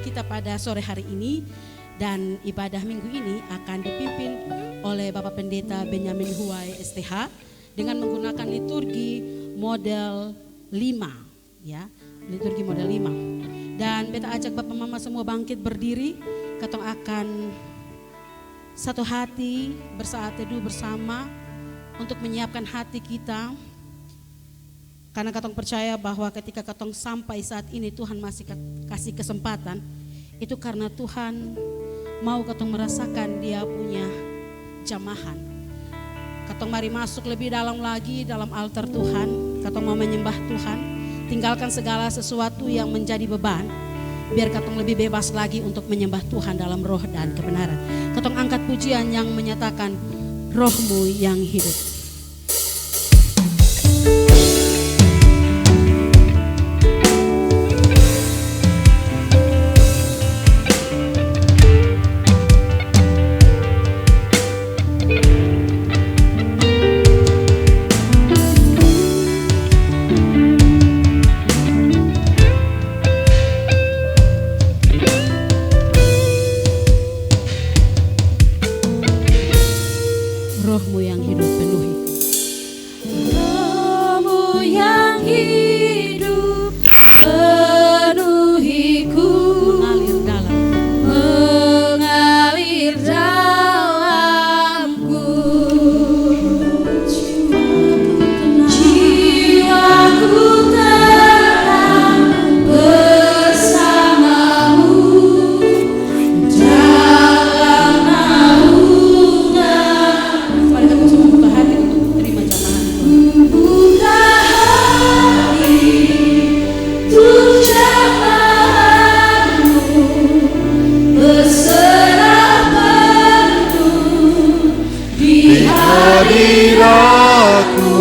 kita pada sore hari ini, dan ibadah minggu ini akan dipimpin oleh Bapak Pendeta Benyamin Huwai STH dengan menggunakan liturgi model 5, ya, liturgi model 5. Dan beta ajak Bapak Mama semua bangkit berdiri, katong akan satu hati bersaat teduh bersama untuk menyiapkan hati kita. Karena katong percaya bahwa ketika katong sampai saat ini Tuhan masih kasih kesempatan, itu karena Tuhan mau katong merasakan Dia punya jamahan. Katong mari masuk lebih dalam lagi dalam altar Tuhan. Katong mau menyembah Tuhan, tinggalkan segala sesuatu yang menjadi beban, biar katong lebih bebas lagi untuk menyembah Tuhan dalam roh dan kebenaran. Katong angkat pujian yang menyatakan Roh-Mu yang hidup. Roh-Mu yang hidup penuhi. Roh-Mu yang hidup penuhiku, mengalir dalamku. Jiwaku tenang bersamamu dalam naungan. Mari kita semua buka hati untuk terima jamahan Tuhan. Buka hati untuk jamahanmu, berserah penuh di hadiratmu.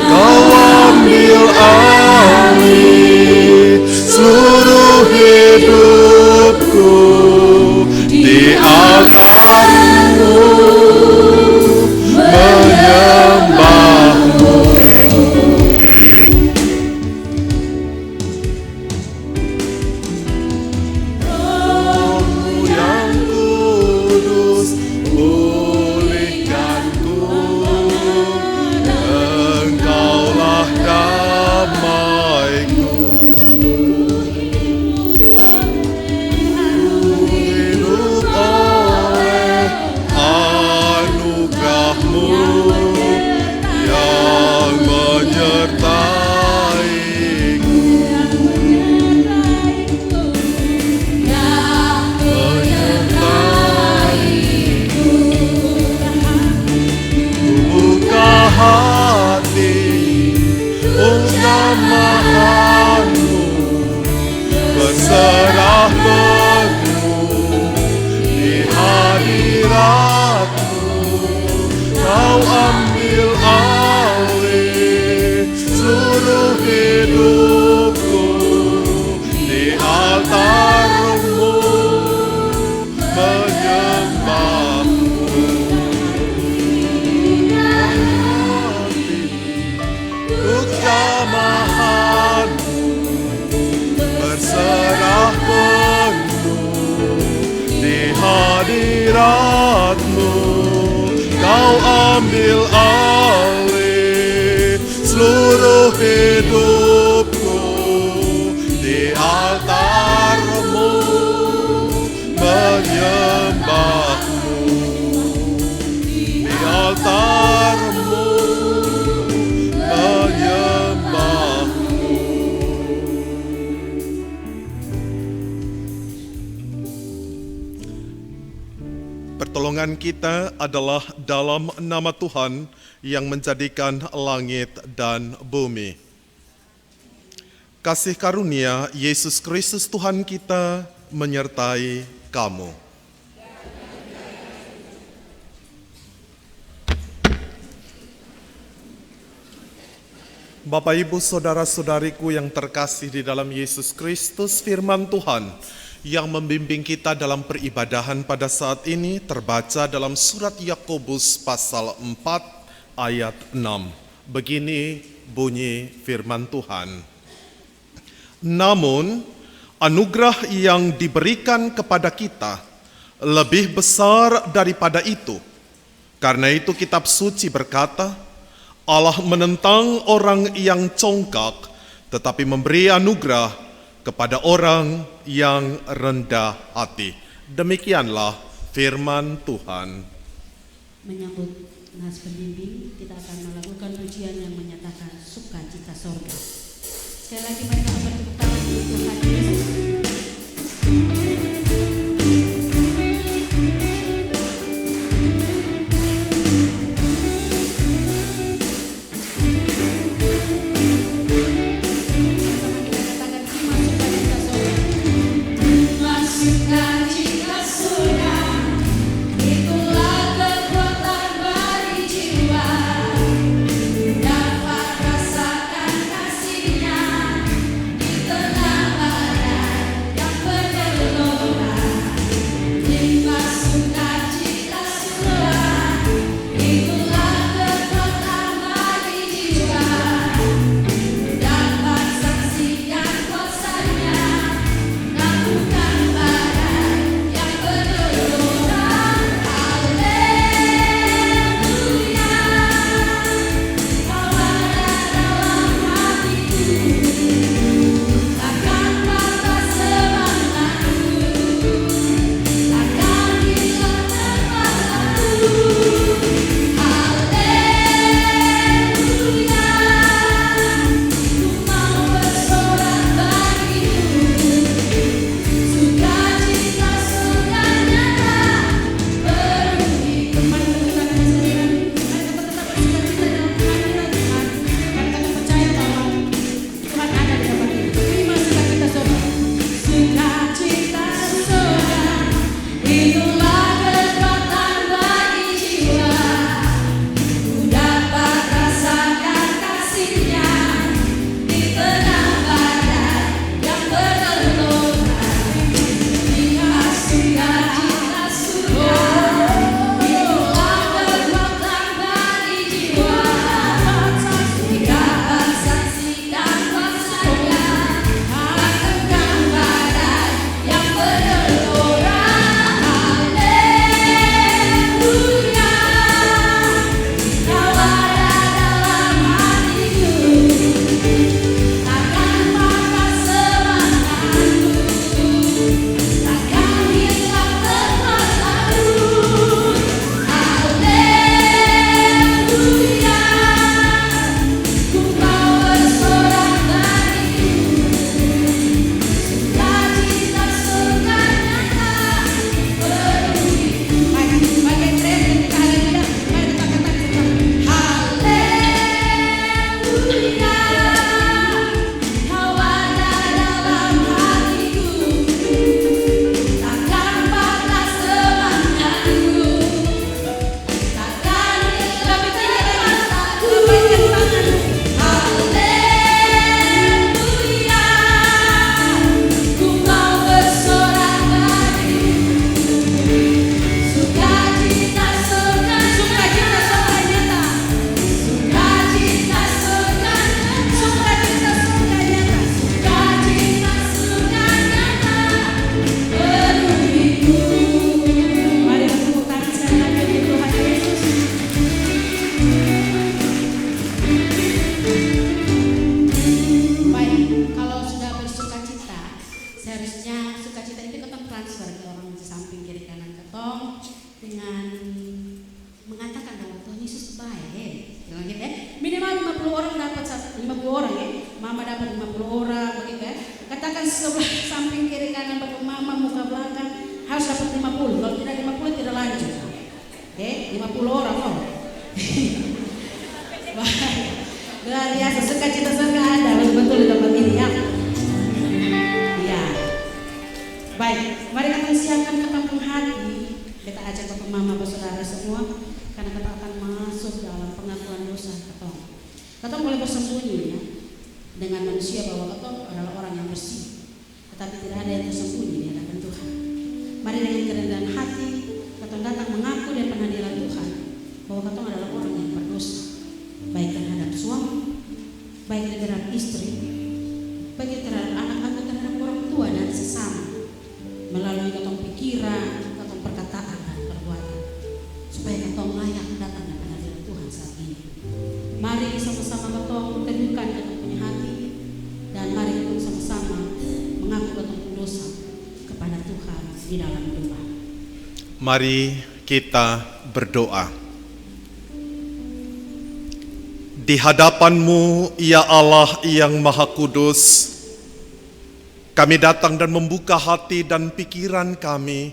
Kau ambil alih seluruh hidupku di altarmu, menyembahmu. Roh-Mu yang kudus, pulihkanku. Engkaulah damaiku. Hidup oleh anugerah-Mu yang menyertaiku. Buka hati untuk jamahanmu, berserah penuh di hadiratmu. Kau ambil alih seluruh hidupku di altarmu, menyembahmu. Untuk jamahanmu, berserah penuh di hadiratmu. Kau ambil alih seluruh hidupku di altarmu, menyembahmu. Di altarmu, menyembahmu. Pertolongan kita adalah dalam nama Tuhan yang menjadikan langit dan bumi. Kasih karunia Yesus Kristus Tuhan kita menyertai kamu. Bapak, Ibu, Saudara-saudariku yang terkasih di dalam Yesus Kristus, firman Tuhan yang membimbing kita dalam peribadahan pada saat ini terbaca dalam surat Yakobus pasal 4 ayat 6. Begini bunyi firman Tuhan. Namun Anugerah yang diberikan kepada kita lebih besar daripada itu. Karena itu kitab suci berkata, Allah menentang orang yang congkak, tetapi memberi anugerah kepada orang yang rendah hati. Demikianlah firman Tuhan. Menyambut nas pembimbing, kita akan melakukan pujian yang menyatakan sukacita sorga. Sekali lagi mari kita bertepuk tangan untuk Tuhan Yesus. Sukacita sorga, itulah kekuatan bagi jiwa. Dapat rasakan kasih-Nya di tengah badai yang bergelora. Limpah sukacita sorga, itulah kekuatan bagi jiwa. Dapat saksikan kuasa-Nya, nampungkan badai yang bergelora. Haleluya, Kau ada dalam hatiku, takkan patah semangatku, takkan hilang terpatahku. Haleluya, ku mau bersorak bagimu. Sukacita sorga nyata penuhi. Mari kita katakan sendiri, mari kita tetap bersuka cita dan terima sukacita Tuhan. Sukacita sorga, itulah kekuatan bagi jiwa. Ku dapat rasakan kasih-Nya di tengah badai yang bergelora. Limpah sukacita sorga, itulah kekuatan bagi jiwa. Dapat saksikan kuasa-Nya, nampungkan badai yang bergelora. Haleluya, Kau ada dalam hatiku, takkan patah semangatku, takkan hilang terpatahku. Haleluya, ku mau bersorak bagimu. Sukacita sorga nyata penuhi. Bagian terakhir kita haleluya, mari kita katakan Haleluya, Kau ada dalam hatiku, takkan patah semangatku, takkan hilang terpatahku. Haleluya, ku mau bersorak bagimu. Sukacita sorga nyata, sukacita sorga nyata, sukacita sorga nyata penuhiku. mari bertepuk tangan sekali lagi untuk Tuhan Yesus. Baik, kalau sudah bersukacita, seharusnya sukacita itu ketong transfer ke orang di samping kiri kanan ketong dengan mengatakan bahwa Tuhan Yesus baik. Bilang gitu ya. Minimal 50 orang dapat 50 orang ya. Mama dapat 50 orang begitu ya. Katakan sebelah samping kiri kanan bapak mama muka belakang harus dapat 50. Kalau tidak 50 tidak lanjut. Oke, 50 orang oh. Baik. Luar biasa sukacita sorga ada betul di tempat ini ya. Iya. Baik, mari kita siapkan ke kampung hati. Kita ajak bapak mama bersaudara semua karena kita akan masuk dalam pengakuan dosa ketong. Ketong boleh bersembunyi ya dengan manusia bahwa ketong adalah orang yang bersih. Tetapi tidak ada yang tersembunyi di hadapan Tuhan. Mari dengan kerendahan hati ketong datang mengaku di hadirat Tuhan bahwa ketong adalah orang yang berdosa. Baik terhadap suami, baik terhadap istri, baik terhadap anak atau terhadap orang tua dan sesama melalui katong pikiran, katong perkataan dan perbuatan, supaya katong layak datang ke hadirat Tuhan saat ini. Mari sama-sama katong teduhkan katong punya hati, dan mari katong sama-sama mengaku katong dosa kepada Tuhan di dalam doa. Mari kita berdoa. Di hadapan-Mu, ya Allah yang Maha Kudus, kami datang dan membuka hati dan pikiran kami.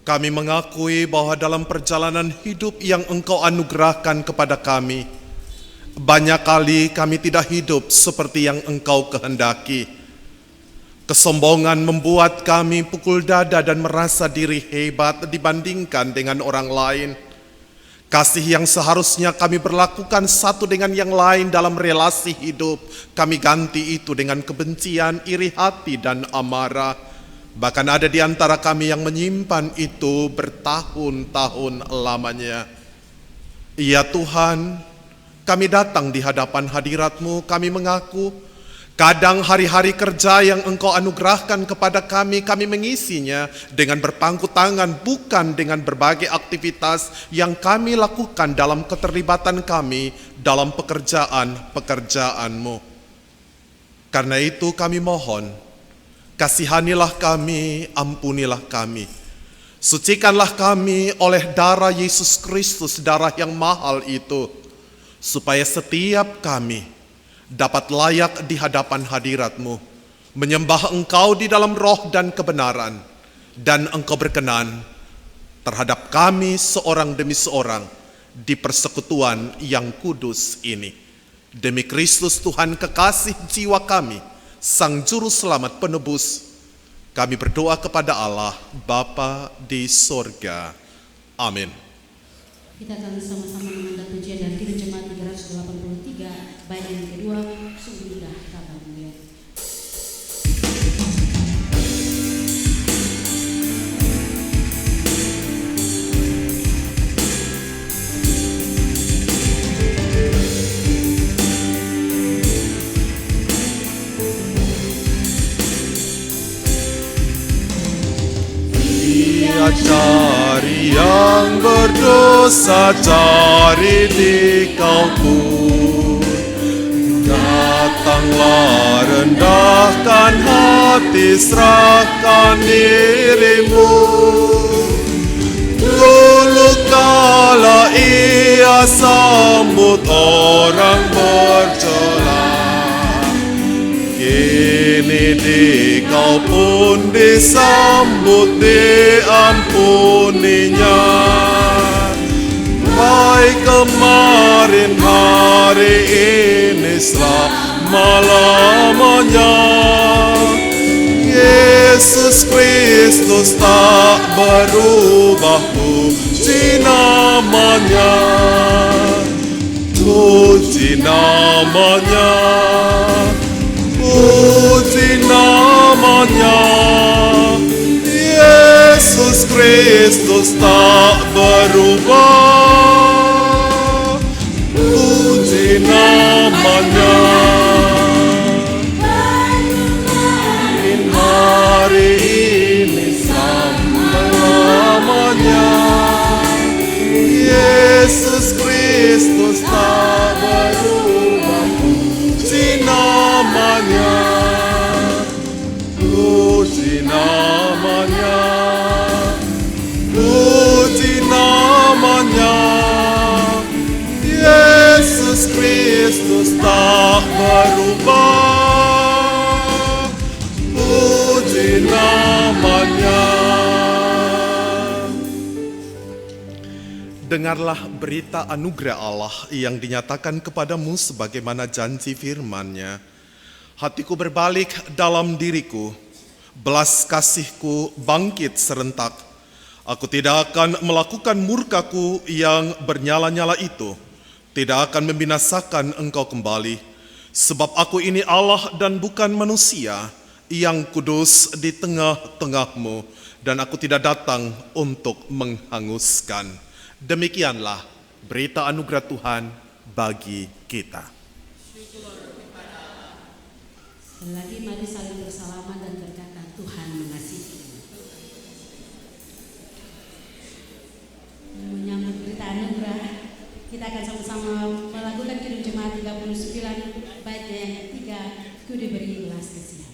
Kami mengakui bahwa dalam perjalanan hidup yang Engkau anugerahkan kepada kami, banyak kali kami tidak hidup seperti yang Engkau kehendaki. Kesombongan membuat kami pukul dada dan merasa diri hebat dibandingkan dengan orang lain. Kasih yang seharusnya kami berlakukan satu dengan yang lain dalam relasi hidup, kami ganti itu dengan kebencian, iri hati, dan amarah. Bahkan ada di antara kami yang menyimpan itu bertahun-tahun lamanya. Ya Tuhan, kami datang di hadapan hadirat-Mu, kami mengaku, kadang hari-hari kerja yang Engkau anugerahkan kepada kami mengisinya dengan berpangku tangan, bukan dengan berbagai aktivitas yang kami lakukan dalam keterlibatan kami dalam pekerjaan-pekerjaan-Mu. Karena itu kami mohon, kasihanilah kami, ampunilah kami. Sucikanlah kami oleh darah Yesus Kristus, darah yang mahal itu, supaya setiap kami dapat layak di hadapan hadirat-Mu, menyembah Engkau di dalam roh dan kebenaran, dan Engkau berkenan terhadap kami seorang demi seorang di persekutuan yang kudus ini. Demi Kristus Tuhan kekasih jiwa kami, Sang Juru Selamat Penebus, kami berdoa kepada Allah Bapa di sorga. Amin. Kita akan sama-sama mengenal pujian dan kiri jemaat 383 bait yang kedua, sungguh indah kabar-Mu ya. Ia cari yang berdosa, cari di Kau pun. Datanglah, rendahkan hati, serahkan dirimu. Dulu kala Ia sambut orang bercela, kini di Kau pun disambut, diampuninya. Baik kemarin, hari ini, selama-lamanya. Yesus Kristus tak berubah, puji namanya, puji namanya, puji namanya. Yesus Kristus tak berubah, puji namanya. Hari ini selama-lamanya. Yesus Kristus tak berubah, puji namanya, puji namanya, puji namanya. Yesus Kristus tak berubah, puji namanya. Dengarlah berita anugerah Allah yang dinyatakan kepadamu sebagaimana janji firman-Nya. Hatiku berbalik dalam diriku, belas kasihku bangkit serentak. Aku tidak akan melakukan murkaku yang bernyala-nyala itu, tidak akan membinasakan engkau kembali. Sebab aku ini Allah dan bukan manusia, yang kudus di tengah-tengahmu, dan aku tidak datang untuk menghanguskan. Demikianlah berita anugerah Tuhan bagi kita. Sekali lagi mari saling bersalaman dan berkata, Tuhan mengasihi. Menyambut berita anugerah, kita akan sama-sama melakukan Kidung Jemaat 39 baitnya yang ketiga, Ku diberi belas kasihan.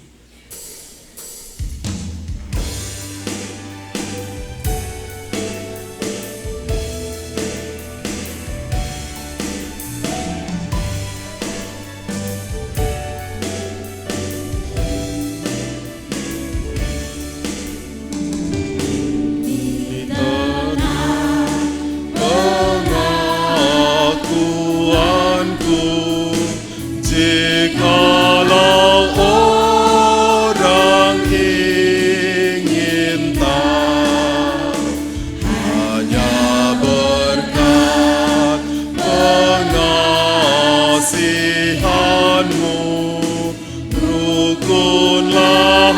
Jikalau orang ingin tahu, hanya berkat pengasihanmu, rukunlah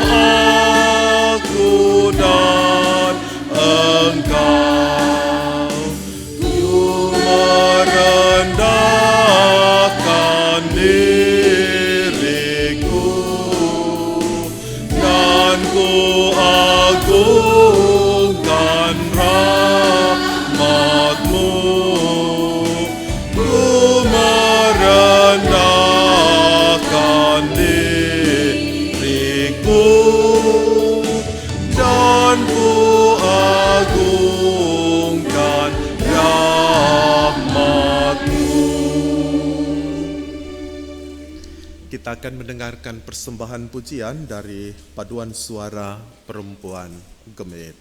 aku dan engkau. Ku merendahkan diriku dan ku agungkan rahmat-Mu. Ku merendahkan diriku dan ku agungkan rahmat-Mu. Kita akan mendengarkan persembahan pujian dari paduan suara perempuan Gemit.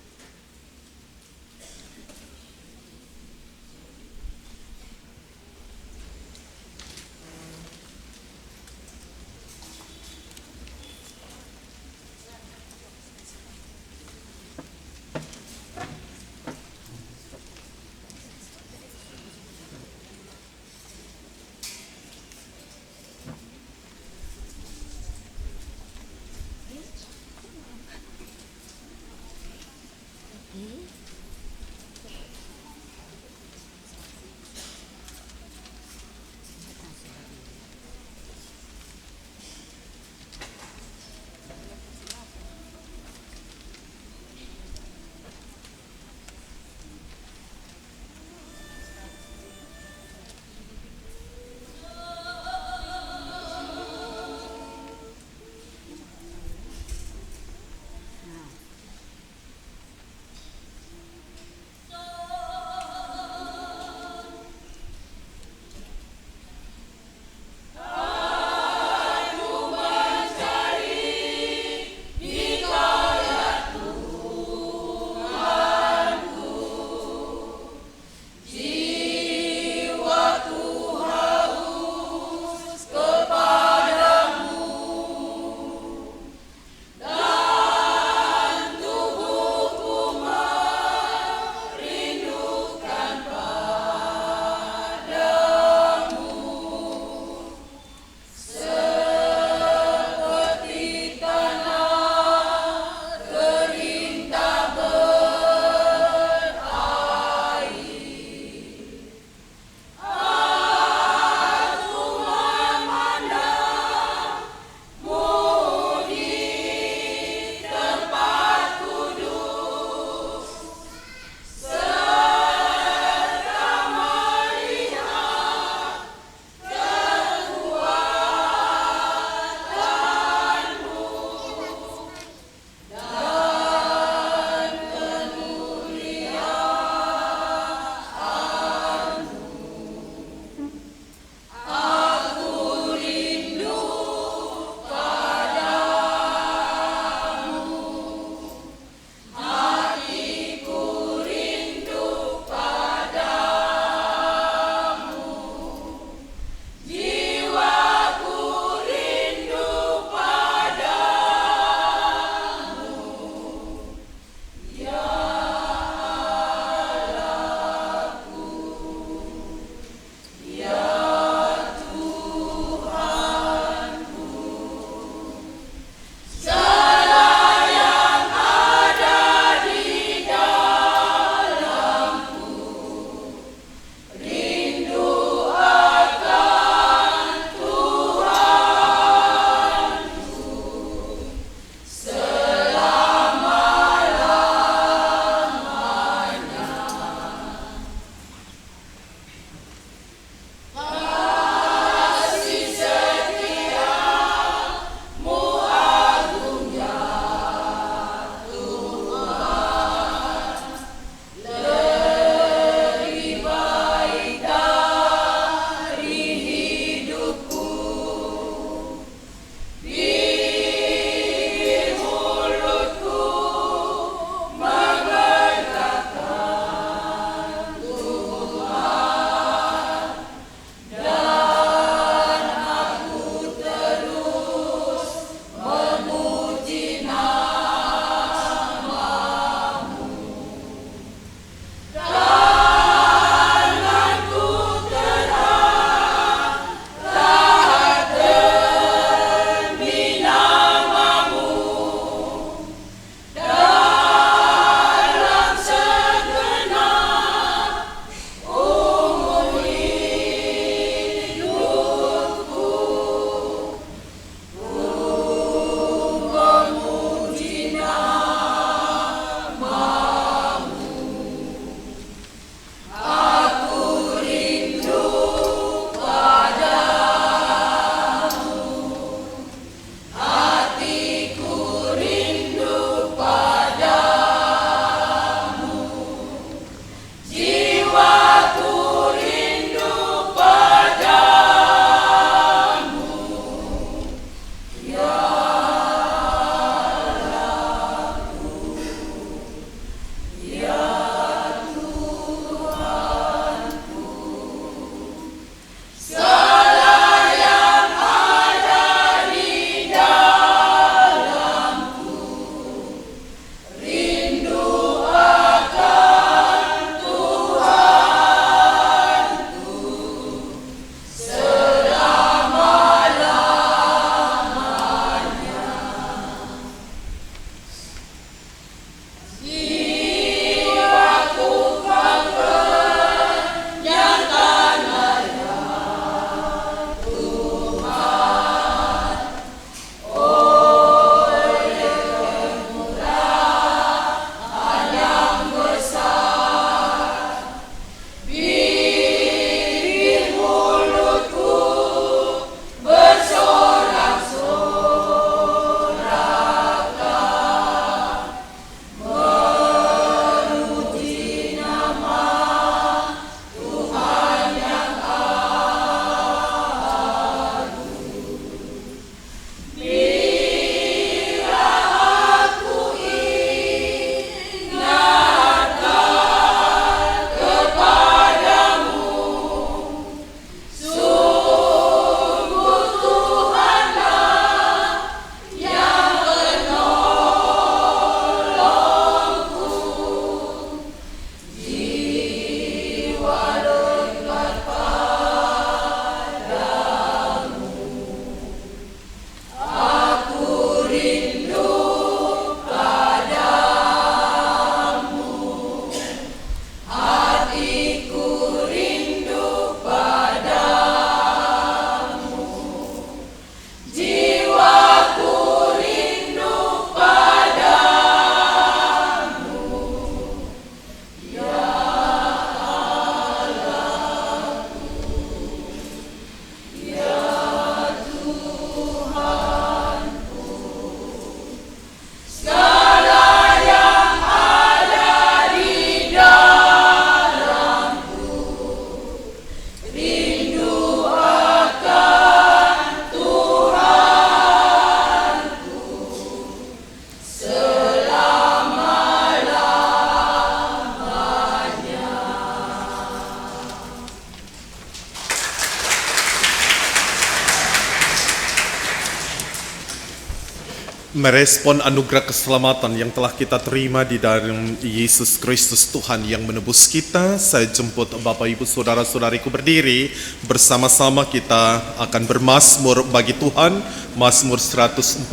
Merespon anugerah keselamatan yang telah kita terima di dalam Yesus Kristus Tuhan yang menebus kita, saya jemput Bapak Ibu Saudara-saudariku berdiri. Bersama-sama kita akan bermazmur bagi Tuhan, Mazmur 146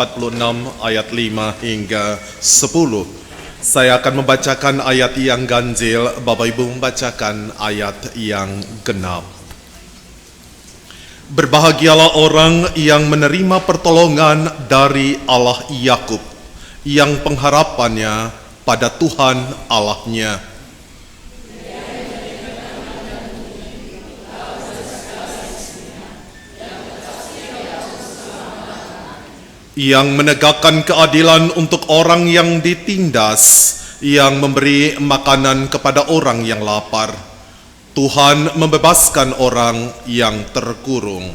ayat 5 hingga 10. Saya akan membacakan ayat yang ganjil, Bapak Ibu membacakan ayat yang genap. Berbahagialah orang yang menerima pertolongan dari Allah Yakub, yang pengharapannya pada Tuhan Allahnya. Yang menegakkan keadilan untuk orang yang ditindas, yang memberi makanan kepada orang yang lapar. Tuhan membebaskan orang yang terkurung.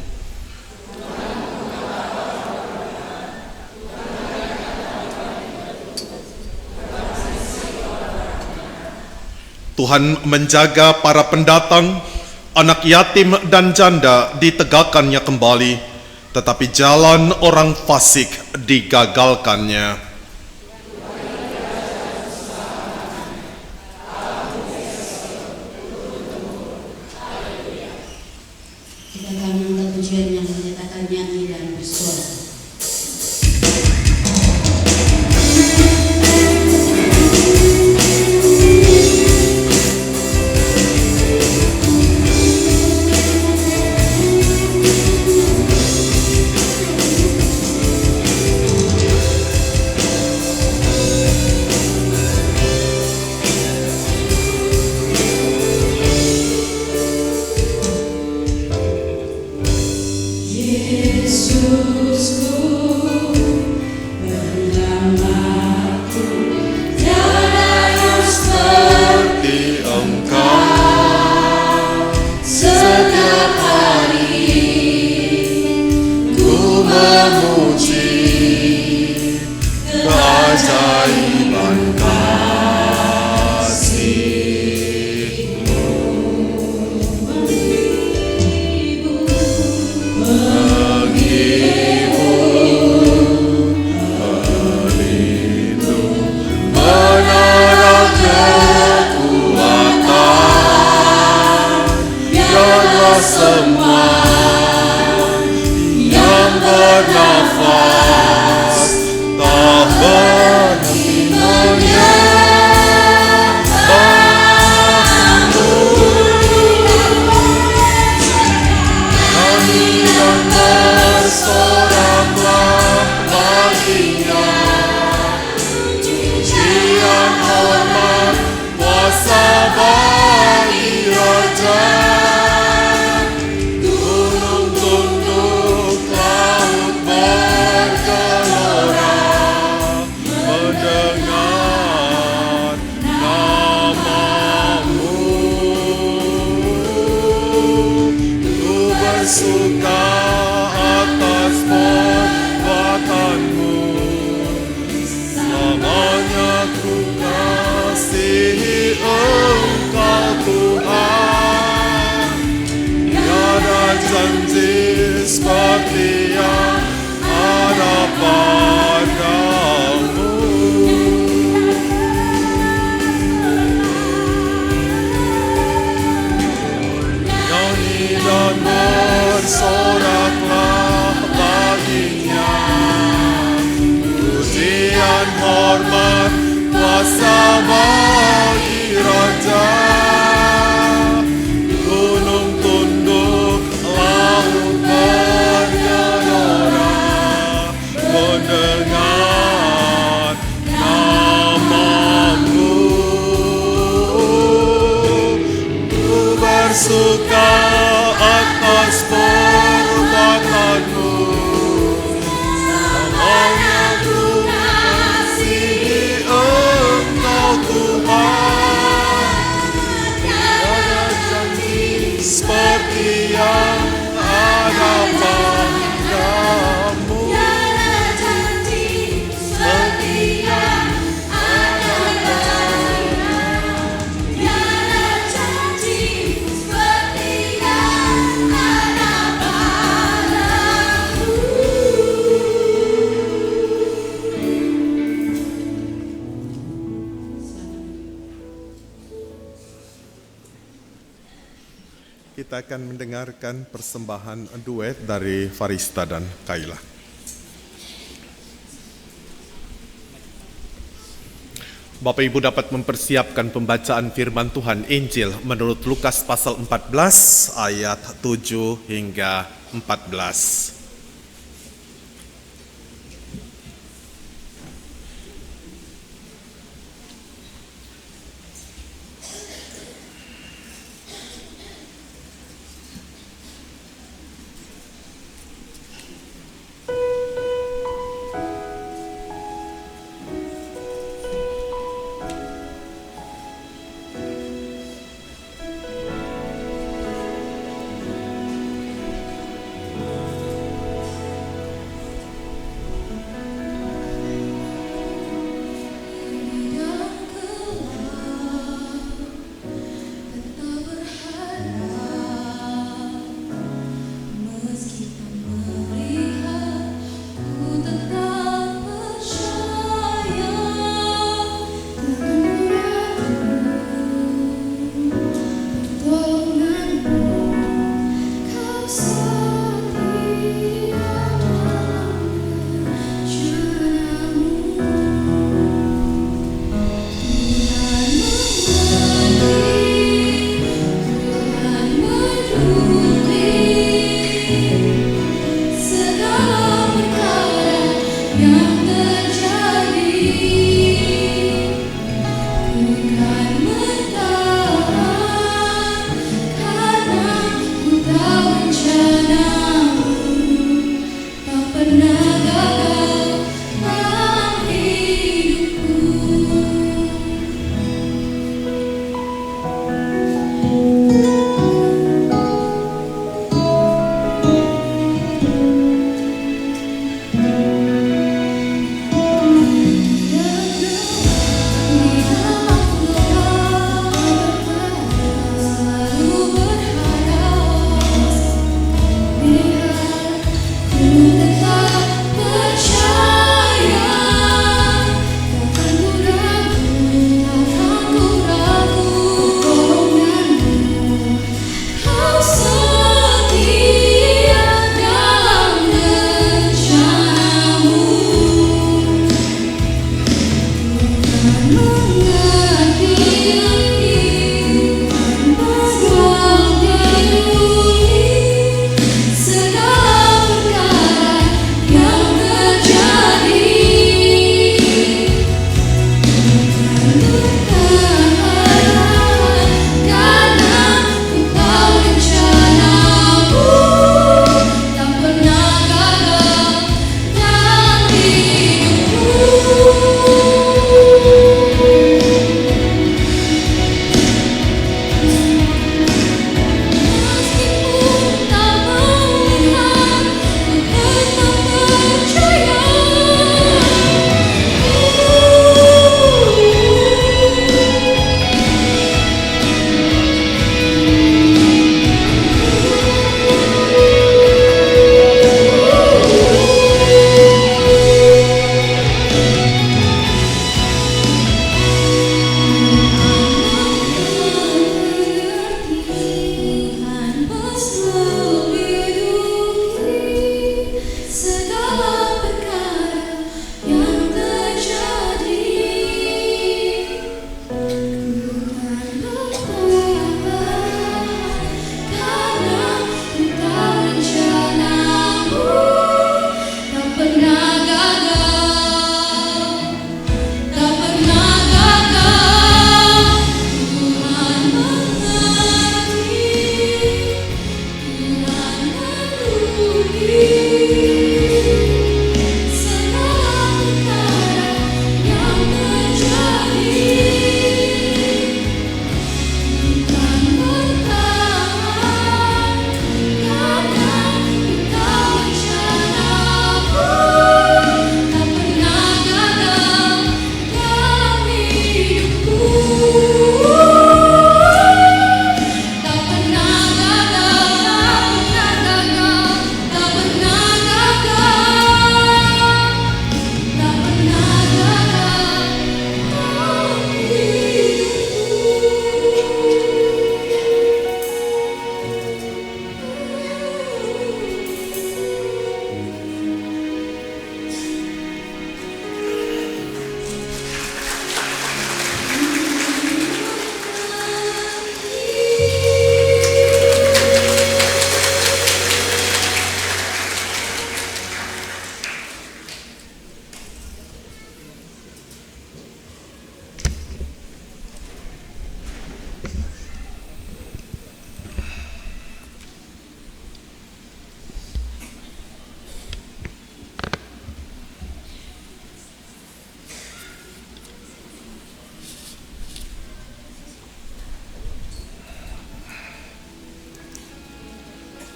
Tuhan menjaga para pendatang, anak yatim dan janda ditegakkannya kembali, tetapi jalan orang fasik digagalkannya. Pujian yang menyatakan nyanyi dan bersorak. kita akan mendengarkan persembahan duet dari Farista dan Kaila. Bapak Ibu dapat mempersiapkan pembacaan firman Tuhan Injil menurut Lukas pasal 14 ayat 7 hingga 14.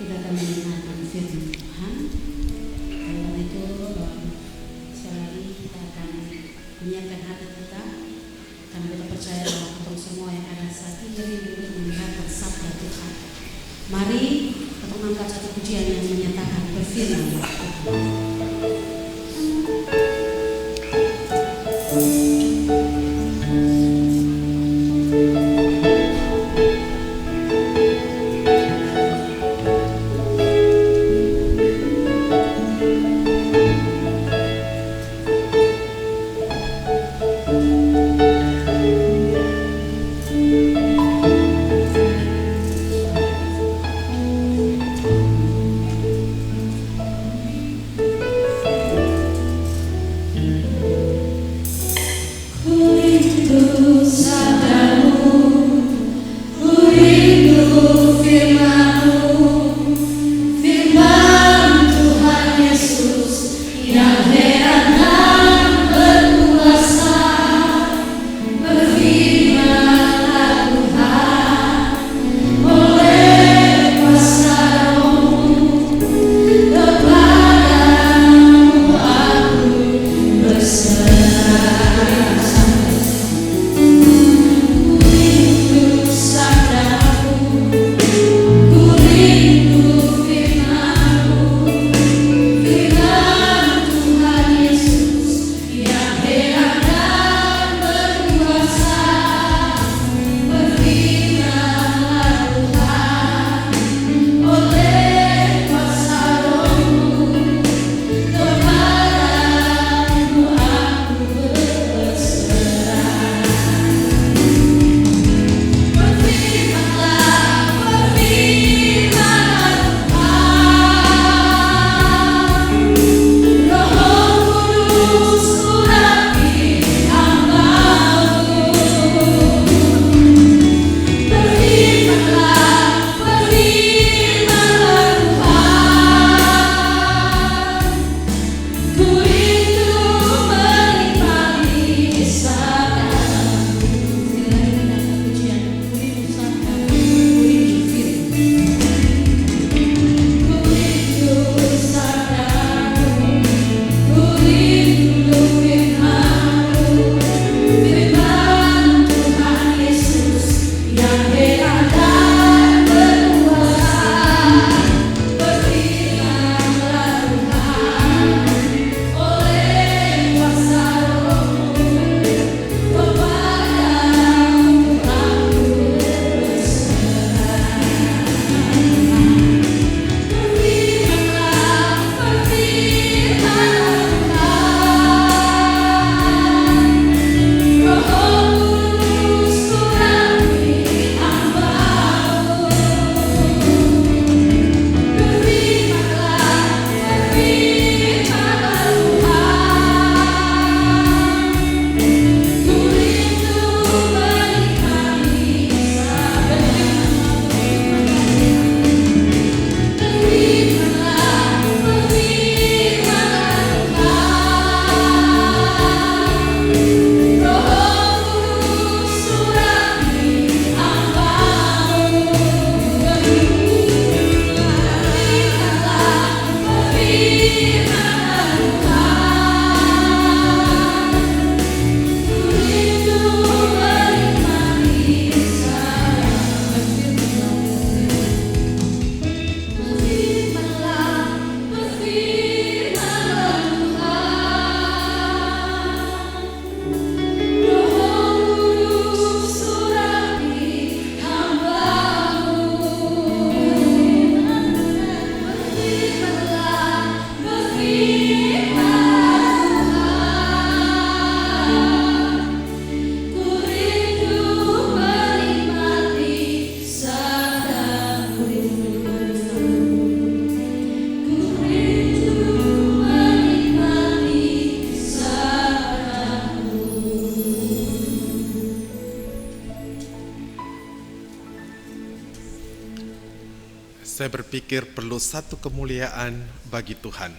kita akan mendengarkan firman Tuhan. Karena itu sekali lagi kita akan menyiapkan hati kita, karena kita percaya bahwa kita semua yang ada saat ini rindu mendengarkan sabda Tuhan. Mari kita mengangkat satu pujian yang menyatakan berfirman Tuhan. Saya berpikir perlu satu kemuliaan bagi Tuhan.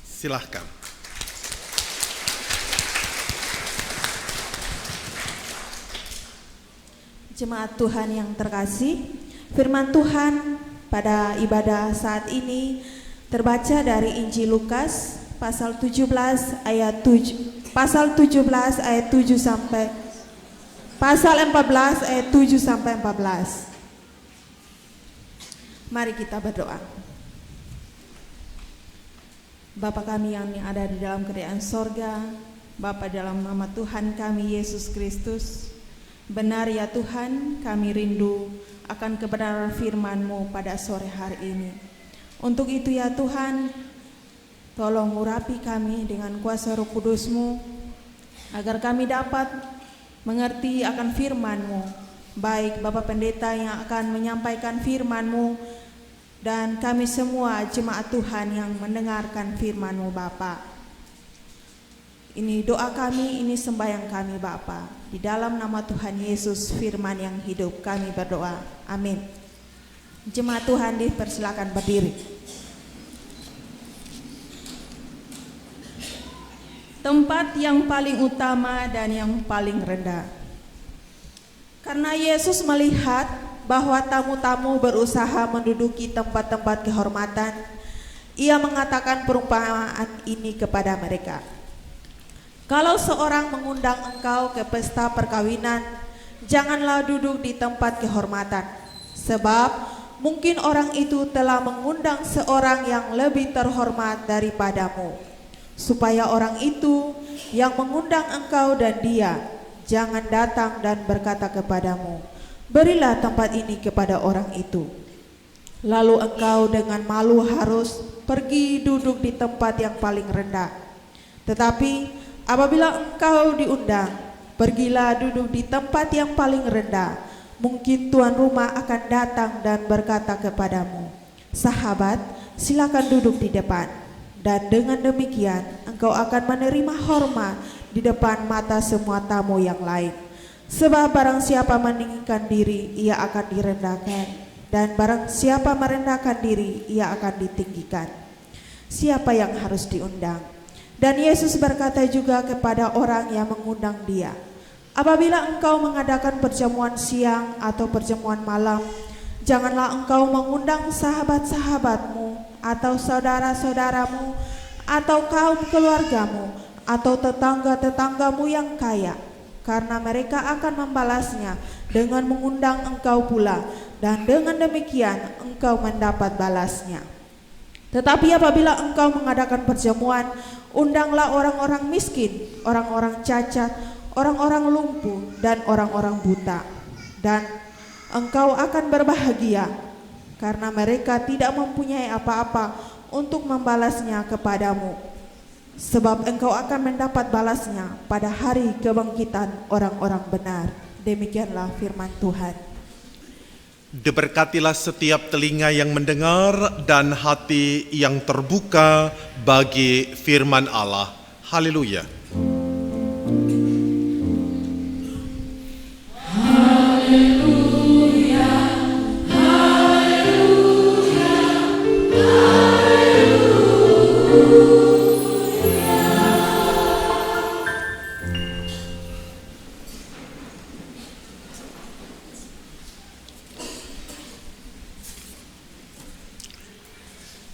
Silahkan. Jemaat Tuhan yang terkasih, firman Tuhan pada ibadah saat ini terbaca dari Injil Lukas pasal 14 ayat 7 sampai pasal 14 ayat 7 sampai 14. Mari kita berdoa. Bapa kami yang ada di dalam kerajaan sorga, Bapa, dalam nama Tuhan kami Yesus Kristus, benar ya Tuhan, kami rindu akan kebenaran firman-Mu pada sore hari ini. Untuk itu ya Tuhan, tolong urapi kami dengan kuasa Roh Kudus-Mu, agar kami dapat mengerti akan firman-Mu, baik Bapak Pendeta yang akan menyampaikan firman-Mu, dan kami semua jemaat Tuhan yang mendengarkan firman-Mu Bapa. Ini doa kami, ini sembahyang kami Bapa. Di dalam nama Tuhan Yesus firman yang hidup kami berdoa. Amin. Jemaat Tuhan dipersilakan berdiri. Tempat yang paling utama dan yang paling rendah. Karena Yesus melihat bahwa tamu-tamu berusaha menduduki tempat-tempat kehormatan, Ia mengatakan perumpamaan ini kepada mereka. Kalau seorang mengundang engkau ke pesta perkawinan, janganlah duduk di tempat kehormatan, sebab mungkin orang itu telah mengundang seorang yang lebih terhormat daripadamu, supaya orang itu yang mengundang engkau dan dia jangan datang dan berkata kepadamu, berilah tempat ini kepada orang itu. Lalu engkau dengan malu harus pergi duduk di tempat yang paling rendah. Tetapi apabila engkau diundang, pergilah duduk di tempat yang paling rendah. Mungkin tuan rumah akan datang dan berkata kepadamu, sahabat, silakan duduk di depan. Dan dengan demikian engkau akan menerima hormat di depan mata semua tamu yang lain. Sebab barang siapa meninggikan diri, ia akan direndahkan, dan barang siapa merendahkan diri, ia akan ditinggikan. Siapa yang harus diundang? Dan Yesus berkata juga kepada orang yang mengundang dia, apabila engkau mengadakan perjamuan siang atau perjamuan malam, janganlah engkau mengundang sahabat-sahabatmu atau saudara-saudaramu atau kaum keluargamu atau tetangga-tetanggamu yang kaya, karena mereka akan membalasnya dengan mengundang engkau pula, dan dengan demikian engkau mendapat balasnya. Tetapi apabila engkau mengadakan perjamuan, undanglah orang-orang miskin, orang-orang cacat, orang-orang lumpuh, dan orang-orang buta. Dan engkau akan berbahagia, karena mereka tidak mempunyai apa-apa untuk membalasnya kepadamu. Sebab engkau akan mendapat balasnya pada hari kebangkitan orang-orang benar. Demikianlah firman Tuhan. Diberkatilah setiap telinga yang mendengar dan hati yang terbuka bagi firman Allah. Haleluya.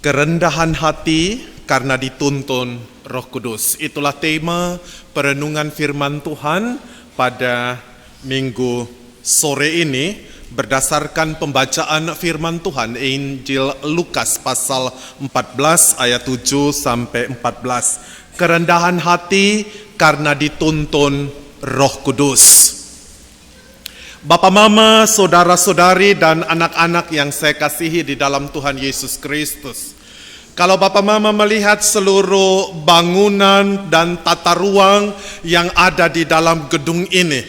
Kerendahan hati karena dituntun Roh Kudus. Itulah tema perenungan firman Tuhan pada minggu sore ini berdasarkan pembacaan firman Tuhan Injil Lukas pasal 14 ayat 7 sampai 14. Kerendahan hati karena dituntun Roh Kudus. Bapak, Mama, saudara-saudari, dan anak-anak yang saya kasihi di dalam Tuhan Yesus Kristus. Kalau Bapak Mama melihat seluruh bangunan dan tata ruang yang ada di dalam gedung ini,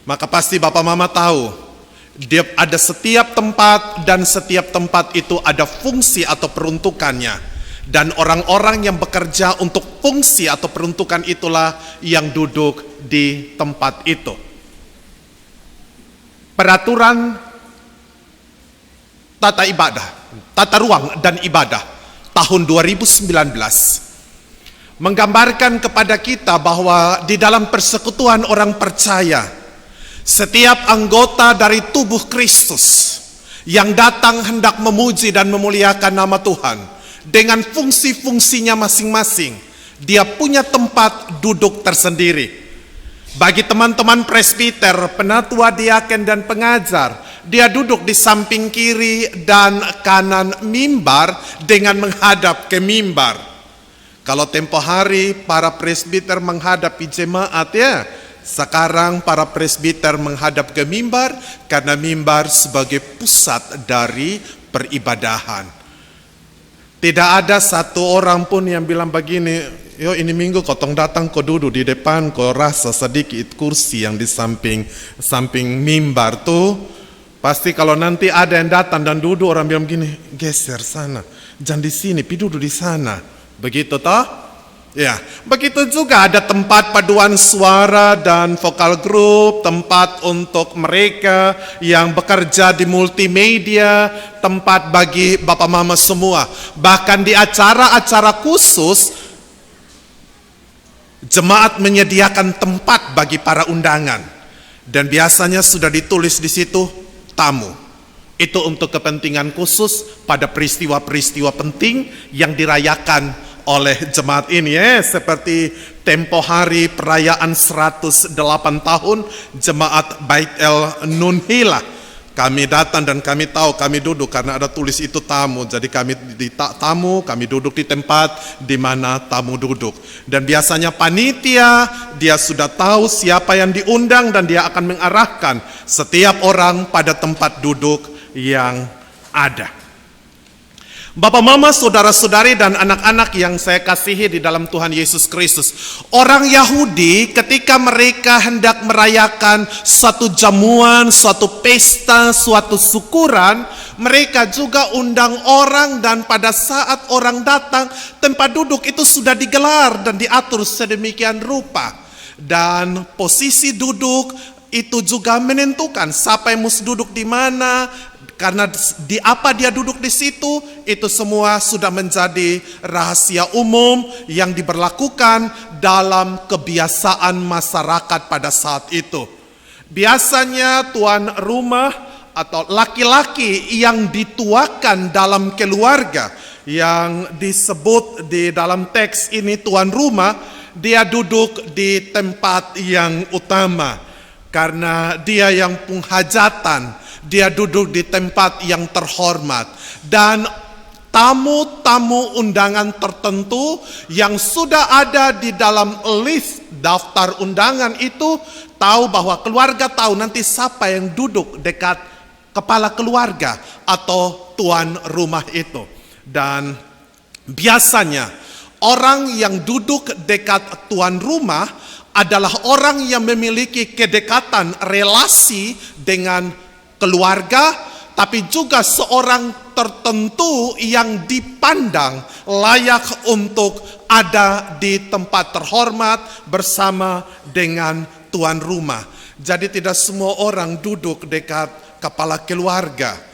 maka pasti Bapak Mama tahu, dia ada setiap tempat dan setiap tempat itu ada fungsi atau peruntukannya. Dan orang-orang yang bekerja untuk fungsi atau peruntukan itulah yang duduk di tempat itu. Peraturan tata ibadah, tata ruang dan ibadah tahun 2019 menggambarkan kepada kita bahwa di dalam persekutuan orang percaya, setiap anggota dari tubuh Kristus yang datang hendak memuji dan memuliakan nama Tuhan dengan fungsi-fungsinya masing-masing. Dia punya tempat duduk tersendiri. Bagi teman-teman presbiter, penatua, diaken, dan pengajar, dia duduk di samping kiri dan kanan mimbar dengan menghadap ke mimbar. Kalau tempo hari para presbiter menghadapi jemaat, ya, sekarang para presbiter menghadap ke mimbar karena mimbar sebagai pusat dari peribadahan. Tidak ada satu orang pun yang bilang begini, yo ini minggu kotong datang kau duduk di depan, kau rasa sedikit kursi yang di samping mimbar tuh. Pasti kalau nanti ada yang datang dan duduk, orang bilang begini, geser sana, jangan di sini, pi duduk di sana. Begitu toh? Ya, begitu juga ada tempat paduan suara dan vokal grup, tempat untuk mereka yang bekerja di multimedia, tempat bagi bapak mama semua. Bahkan di acara-acara khusus, jemaat menyediakan tempat bagi para undangan. Dan biasanya sudah ditulis di situ tamu. Itu untuk kepentingan khusus pada peristiwa-peristiwa penting yang dirayakan oleh jemaat ini, seperti tempo hari perayaan 108 tahun jemaat Bait El Nunhila. Kami datang dan kami tahu, kami duduk karena ada tulis itu tamu. Jadi kami kami duduk di tempat di mana tamu duduk. Dan biasanya panitia, dia sudah tahu siapa yang diundang dan dia akan mengarahkan setiap orang pada tempat duduk yang ada. Bapak, mama, saudara-saudari, dan anak-anak yang saya kasihi di dalam Tuhan Yesus Kristus. Orang Yahudi ketika mereka hendak merayakan suatu jamuan, suatu pesta, suatu syukuran, mereka juga undang orang, dan pada saat orang datang, tempat duduk itu sudah digelar dan diatur sedemikian rupa. Dan posisi duduk itu juga menentukan siapa yang mesti duduk di mana. Karena di apa dia duduk di situ, itu semua sudah menjadi rahasia umum yang diberlakukan dalam kebiasaan masyarakat pada saat itu. Biasanya tuan rumah atau laki-laki yang dituakan dalam keluarga, yang disebut di dalam teks ini tuan rumah, dia duduk di tempat yang utama. Karena dia yang penghajatan, dia duduk di tempat yang terhormat. Dan tamu-tamu undangan tertentu yang sudah ada di dalam list daftar undangan itu tahu bahwa keluarga tahu nanti siapa yang duduk dekat kepala keluarga atau tuan rumah itu. Dan biasanya orang yang duduk dekat tuan rumah adalah orang yang memiliki kedekatan relasi dengan keluarga, tapi juga seorang tertentu yang dipandang layak untuk ada di tempat terhormat bersama dengan tuan rumah. Jadi tidak semua orang duduk dekat kepala keluarga.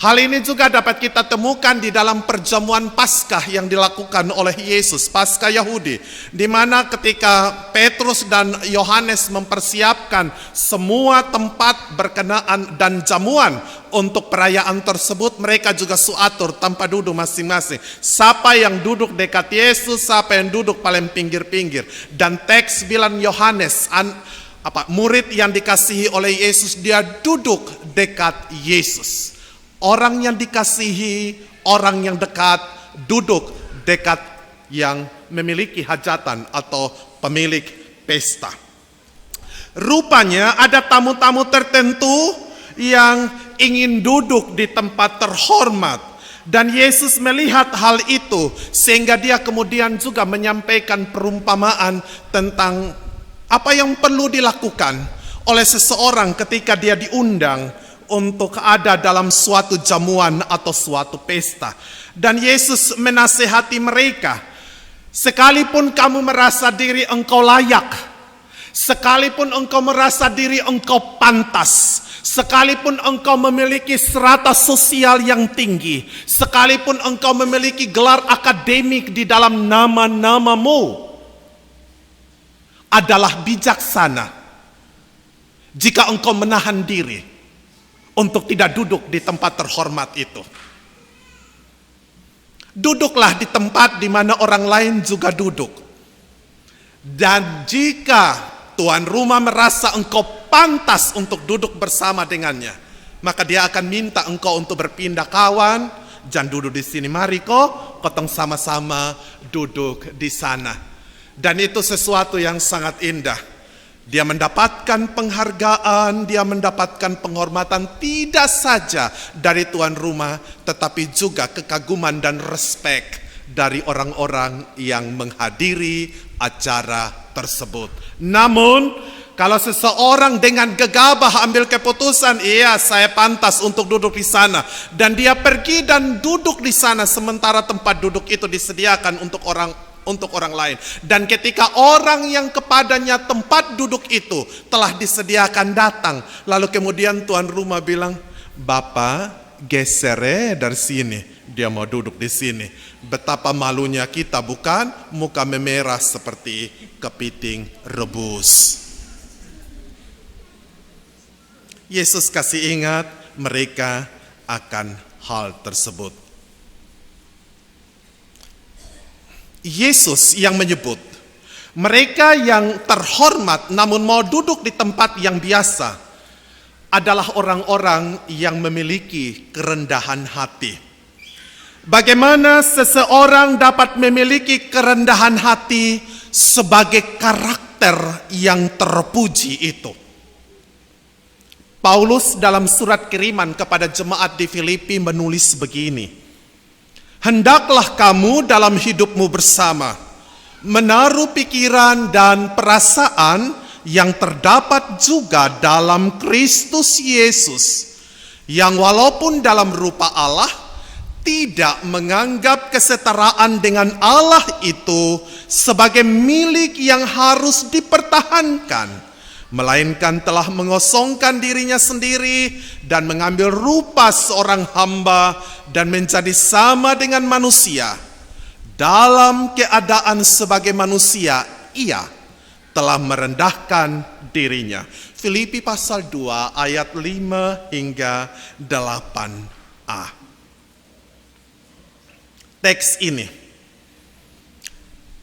Hal ini juga dapat kita temukan di dalam perjamuan Paskah yang dilakukan oleh Yesus, Paskah Yahudi, di mana ketika Petrus dan Yohanes mempersiapkan semua tempat berkenaan dan jamuan untuk perayaan tersebut, mereka juga suatur tanpa duduk masing-masing. Siapa yang duduk dekat Yesus, siapa yang duduk paling pinggir-pinggir. Dan teks bilang Yohanes, murid yang dikasihi oleh Yesus, dia duduk dekat Yesus. Orang yang dikasihi, orang yang dekat, duduk dekat yang memiliki hajatan atau pemilik pesta. Rupanya ada tamu-tamu tertentu yang ingin duduk di tempat terhormat. Dan Yesus melihat hal itu sehingga dia kemudian juga menyampaikan perumpamaan tentang apa yang perlu dilakukan oleh seseorang ketika dia diundang untuk ada dalam suatu jamuan atau suatu pesta. Dan Yesus menasihati mereka, sekalipun kamu merasa diri engkau layak, sekalipun engkau merasa diri engkau pantas, sekalipun engkau memiliki strata sosial yang tinggi, sekalipun engkau memiliki gelar akademik di dalam nama-namamu, adalah bijaksana jika engkau menahan diri untuk tidak duduk di tempat terhormat itu. Duduklah di tempat di mana orang lain juga duduk. Dan jika tuan rumah merasa engkau pantas untuk duduk bersama dengannya, maka dia akan minta engkau untuk berpindah, kawan, jangan duduk di sini, mari kotong sama-sama duduk di sana. Dan itu sesuatu yang sangat indah. Dia mendapatkan penghargaan, dia mendapatkan penghormatan tidak saja dari tuan rumah, tetapi juga kekaguman dan respek dari orang-orang yang menghadiri acara tersebut. Namun, kalau seseorang dengan gegabah ambil keputusan, iya saya pantas untuk duduk di sana, dan dia pergi dan duduk di sana sementara tempat duduk itu disediakan untuk orang lain. Dan ketika orang yang kepadanya tempat duduk itu telah disediakan datang, lalu kemudian tuan rumah bilang, "Bapak, geser dari sini, dia mau duduk di sini." Betapa malunya kita, bukan? Muka memerah seperti kepiting rebus. Yesus kasih ingat mereka akan hal tersebut. Yesus yang menyebut mereka yang terhormat namun mau duduk di tempat yang biasa adalah orang-orang yang memiliki kerendahan hati. Bagaimana seseorang dapat memiliki kerendahan hati sebagai karakter yang terpuji itu? Paulus dalam surat kiriman kepada jemaat di Filipi menulis begini, "Hendaklah kamu dalam hidupmu bersama menaruh pikiran dan perasaan yang terdapat juga dalam Kristus Yesus, yang walaupun dalam rupa Allah tidak menganggap kesetaraan dengan Allah itu sebagai milik yang harus dipertahankan, melainkan telah mengosongkan dirinya sendiri dan mengambil rupa seorang hamba dan menjadi sama dengan manusia. Dalam keadaan sebagai manusia, ia telah merendahkan dirinya." Filipi pasal 2 ayat 5 hingga 8a. Teks ini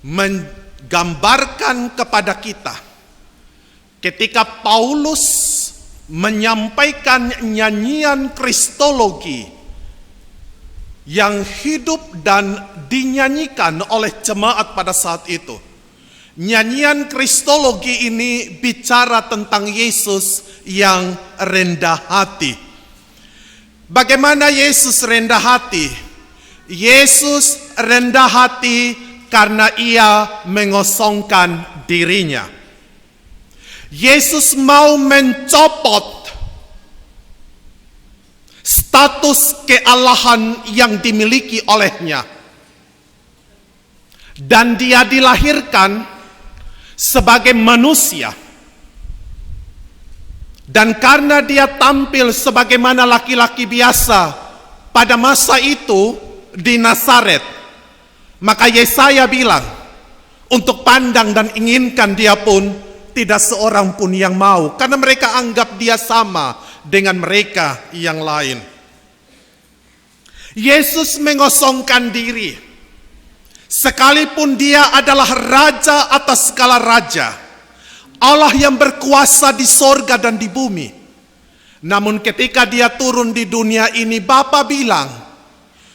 menggambarkan kepada kita ketika Paulus menyampaikan nyanyian kristologi yang hidup dan dinyanyikan oleh jemaat pada saat itu. Nyanyian kristologi ini bicara tentang Yesus yang rendah hati. Bagaimana Yesus rendah hati? Yesus rendah hati karena ia mengosongkan dirinya. Yesus mau mencopot status kealahan yang dimiliki olehnya. Dan dia dilahirkan sebagai manusia. Dan karena dia tampil sebagaimana laki-laki biasa pada masa itu di Nazaret, maka Yesaya bilang, untuk pandang dan inginkan dia pun tidak seorang pun yang mau, karena mereka anggap dia sama dengan mereka yang lain. Yesus mengosongkan diri, sekalipun dia adalah raja atas segala raja, Allah yang berkuasa di sorga dan di bumi. Namun ketika dia turun di dunia ini, Bapa bilang,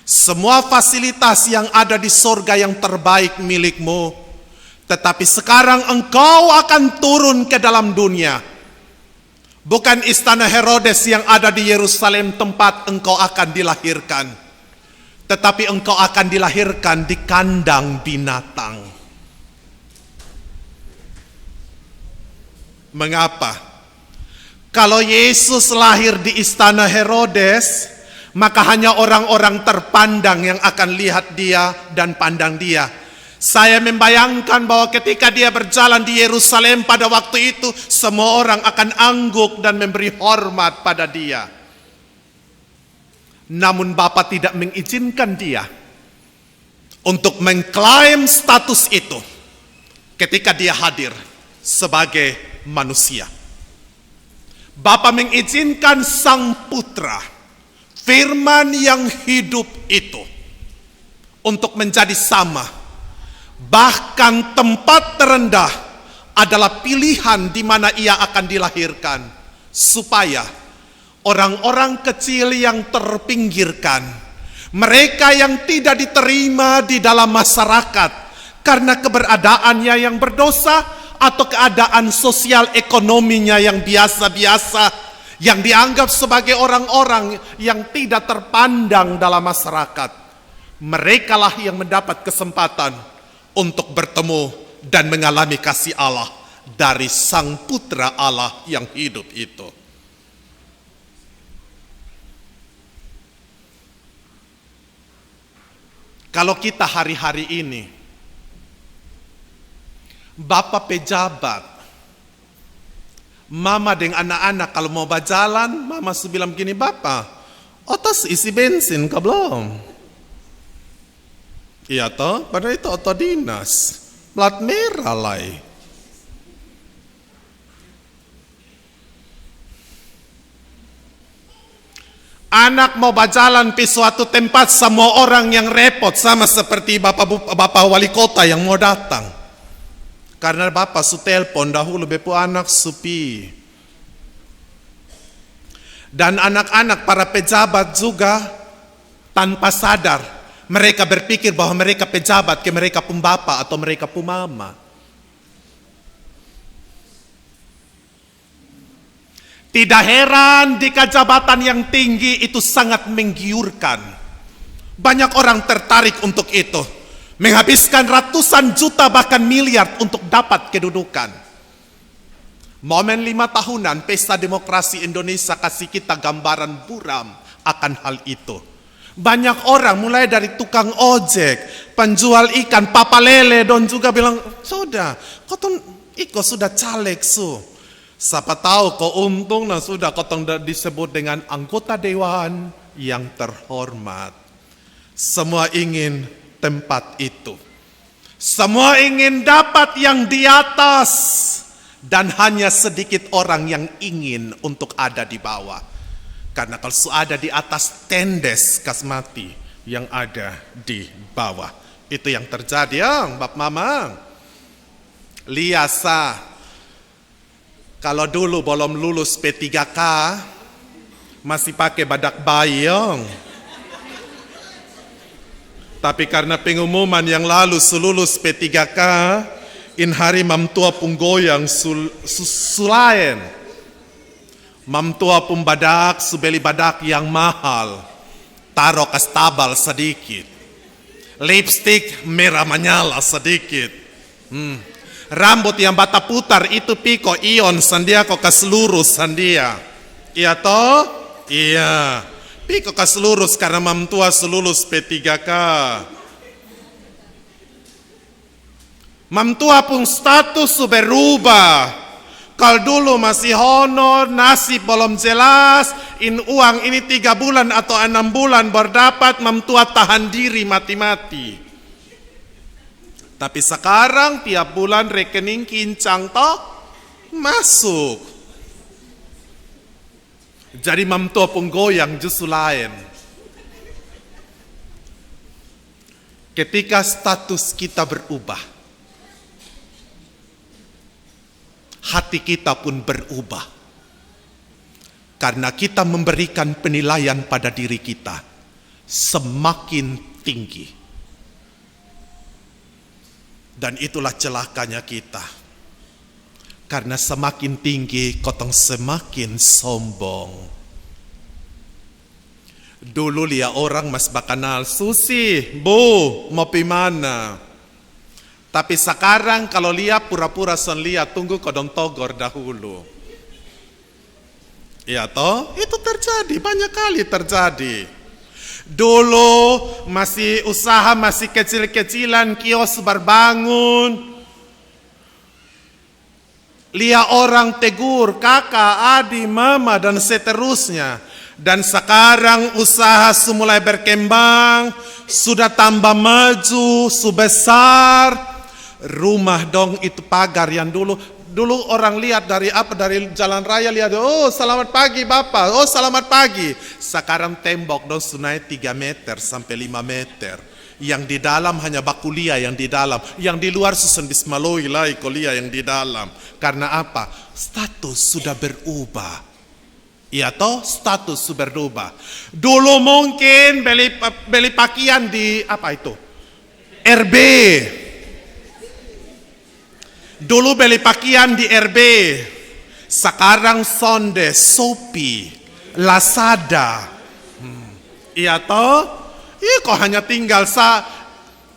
semua fasilitas yang ada di sorga yang terbaik milikmu, tetapi sekarang engkau akan turun ke dalam dunia. Bukan istana Herodes yang ada di Yerusalem tempat engkau akan dilahirkan, tetapi engkau akan dilahirkan di kandang binatang. Mengapa? Kalau Yesus lahir di istana Herodes, maka hanya orang-orang terpandang yang akan lihat dia dan pandang dia. Saya membayangkan bahwa ketika dia berjalan di Yerusalem pada waktu itu, semua orang akan angguk dan memberi hormat pada dia. Namun Bapa tidak mengizinkan dia untuk mengklaim status itu ketika dia hadir sebagai manusia. Bapa mengizinkan Sang Putra, firman yang hidup itu, untuk menjadi sama. Bahkan tempat terendah adalah pilihan di mana ia akan dilahirkan, supaya orang-orang kecil yang terpinggirkan, mereka yang tidak diterima di dalam masyarakat karena keberadaannya yang berdosa atau keadaan sosial ekonominya yang biasa-biasa, yang dianggap sebagai orang-orang yang tidak terpandang dalam masyarakat, merekalah yang mendapat kesempatan untuk bertemu dan mengalami kasih Allah dari Sang Putra Allah yang hidup itu. Kalau kita hari-hari ini, bapak pejabat, mama dengan anak-anak kalau mau berjalan, mama su bilang gini, bapak, otos isi bensin kah belum? Iya toh, padahal itu oto dinas, plat merah lah. Anak mau berjalan di suatu tempat, semua orang yang repot, sama seperti bapak wali kota yang mau datang. Karena bapak su telpon dahulu bepu anak supi. Dan anak-anak para pejabat juga tanpa sadar, mereka berpikir bahwa mereka pejabat, ke mereka pun bapak atau mereka pun mama. Tidak heran di jabatan yang tinggi itu sangat menggiurkan. Banyak orang tertarik untuk itu. Menghabiskan ratusan juta bahkan miliar untuk dapat kedudukan. Momen 5 tahunan Pesta Demokrasi Indonesia kasih kita gambaran buram akan hal itu. Banyak orang mulai dari tukang ojek, penjual ikan, papa lele, dan juga bilang, sudah, kotong iko sudah caleg su. Siapa tahu kau untung dan sudah kau disebut dengan anggota dewan yang terhormat. Semua ingin tempat itu. Semua ingin dapat yang di atas. Dan hanya sedikit orang yang ingin untuk ada di bawah. Karena kalau ada di atas, tendes kasmati yang ada di bawah. Itu yang terjadi yang Bap Mamang. Liasa. Kalau dulu belum lulus P3K, masih pakai badak bayong. Tapi karena pengumuman yang lalu lulus P3K, in hari mam tua pun goyang sulain. Mam tua pun badak, subeli badak yang mahal. Taruh kastabal sedikit. Lipstick merah menyala sedikit. Rambut yang bata putar itu piko ion sandia kok keselurus sandia. Iya toh? Iya. Piko keselurus karena mam tua selulus P3K. Mam tua pun status berubah. Kalau dulu masih honor, nasib belum jelas, uang ini 3 bulan atau 6 bulan berdapat, mam tua tahan diri mati-mati. Tapi sekarang tiap bulan rekening kincang toh masuk. Jadi mam tua pun goyang justru lain. Ketika status kita berubah, hati kita pun berubah. Karena kita memberikan penilaian pada diri kita semakin tinggi. Dan itulah celakanya kita. Karena semakin tinggi, kotong semakin sombong. Dulu lihat orang mas bakanal, Susi, Bu, mau pi mana? Tapi sekarang kalau lihat pura-pura son lihat, tunggu kodong togor dahulu. Ya toh, itu terjadi, banyak kali terjadi. Dulu masih usaha, masih kecil-kecilan, kios berbangun. Lihat orang tegur, kakak, adik, mama, dan seterusnya. Dan sekarang usaha mulai berkembang, sudah tambah maju, besar. Rumah dong itu pagar yang dulu Dulu orang lihat dari jalan raya, lihat, oh selamat pagi Bapak, oh selamat pagi. Sekarang tembok dong sunai 3 meter sampai 5 meter. Yang di dalam hanya bakulia yang di dalam. Yang di luar susun bismaloi lah kuliah yang di dalam. Karena apa? Status sudah berubah. Iya toh, status sudah berubah. Dulu mungkin beli pakaian di apa itu? RB. Dulu beli pakaian di RB. Sekarang Sonde, Shopee, Lazada. Iya toh? Iya kok hanya tinggal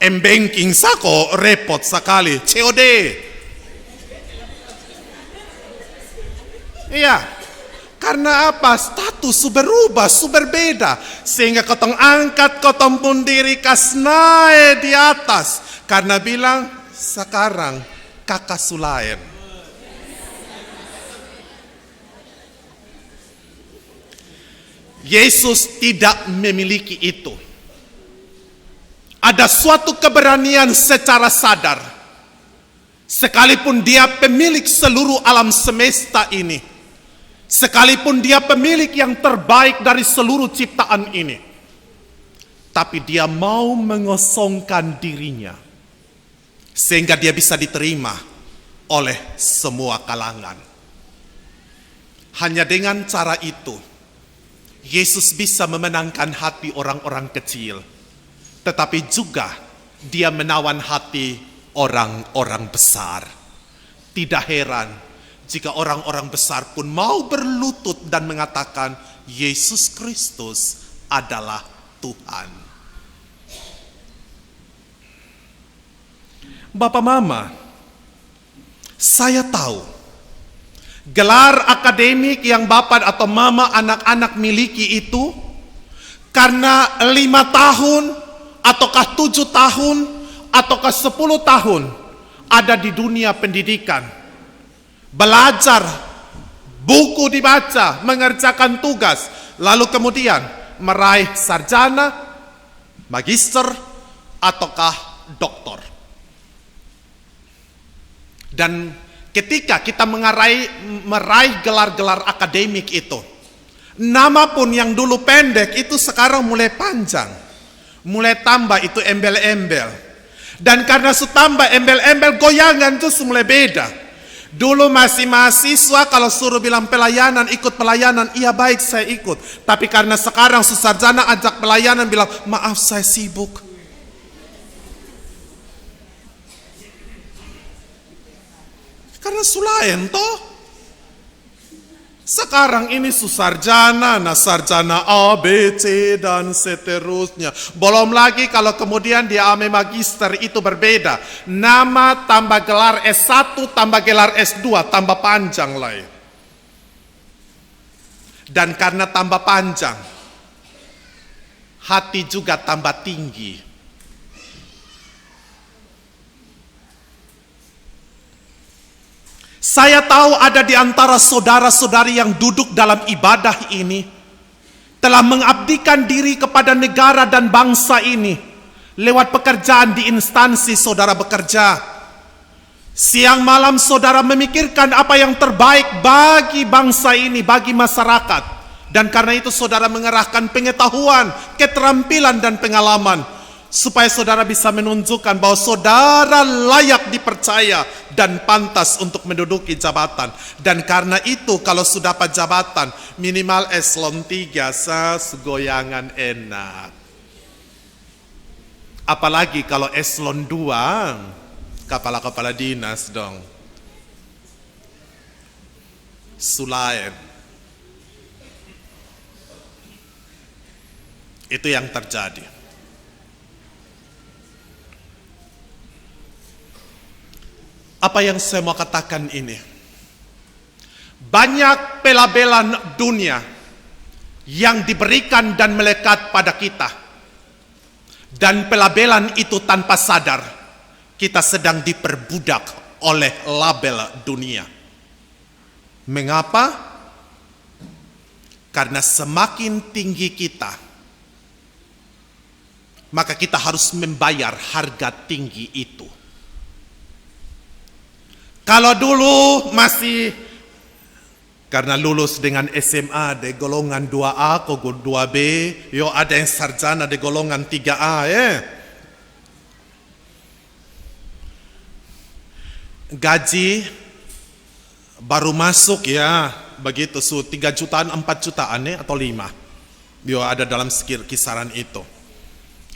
M-banking kok repot sekali. COD. Iya. Karena apa? Status berubah, berbeda. Sehingga kotong angkat, kotong pun diri kas naik di atas. Karena bilang, sekarang kakak sulain. Yesus tidak memiliki itu. Ada suatu keberanian secara sadar. Sekalipun dia pemilik seluruh alam semesta ini. Sekalipun dia pemilik yang terbaik dari seluruh ciptaan ini. Tapi dia mau mengosongkan dirinya. Sehingga dia bisa diterima oleh semua kalangan. Hanya dengan cara itu, Yesus bisa memenangkan hati orang-orang kecil. Tetapi juga dia menawan hati orang-orang besar. Tidak heran jika orang-orang besar pun mau berlutut dan mengatakan Yesus Kristus adalah Tuhan. Bapak Mama, saya tahu gelar akademik yang Bapak atau Mama anak-anak miliki itu karena 5 tahun ataukah 7 tahun ataukah 10 tahun ada di dunia pendidikan. Belajar, buku dibaca, mengerjakan tugas, lalu kemudian meraih sarjana, magister, ataukah doktor. Dan ketika kita meraih gelar-gelar akademik itu, nama pun yang dulu pendek itu sekarang mulai panjang, mulai tambah itu embel-embel. Dan karena tambah embel-embel, goyangan itu mulai beda. Dulu masih mahasiswa kalau suruh bilang pelayanan, ikut pelayanan, iya baik saya ikut. Tapi karena sekarang sarjana ajak pelayanan bilang, maaf saya sibuk. Karena sulain toh. Sekarang ini susarjana, sarjana A, B, C, dan seterusnya. Belum lagi kalau kemudian dia ame magister itu berbeda. Nama tambah gelar S1 tambah gelar S2 tambah panjang lah. Dan karena tambah panjang, hati juga tambah tinggi. Saya tahu ada di antara saudara-saudari yang duduk dalam ibadah ini telah mengabdikan diri kepada negara dan bangsa ini lewat pekerjaan di instansi saudara bekerja. Siang malam saudara memikirkan apa yang terbaik bagi bangsa ini, bagi masyarakat. Dan karena itu saudara mengerahkan pengetahuan, keterampilan dan pengalaman supaya saudara bisa menunjukkan bahwa saudara layak dipercaya dan pantas untuk menduduki jabatan. Dan karena itu kalau sudah dapat jabatan minimal eselon 3 segoyangan enak. Apalagi kalau eselon 2 kepala-kepala dinas dong. Sulain. Itu yang terjadi. Apa yang saya mau katakan ini? Banyak pelabelan dunia yang diberikan dan melekat pada kita. Dan pelabelan itu tanpa sadar kita sedang diperbudak oleh label dunia. Mengapa? Karena semakin tinggi kita, maka kita harus membayar harga tinggi itu. Kalau dulu masih, karena lulus dengan SMA di golongan 2A ke 2B, yo ada yang sarjana di golongan 3A Gaji baru masuk ya, begitu 3 jutaan, 4 jutaan atau 5. Yo ada dalam kisaran itu.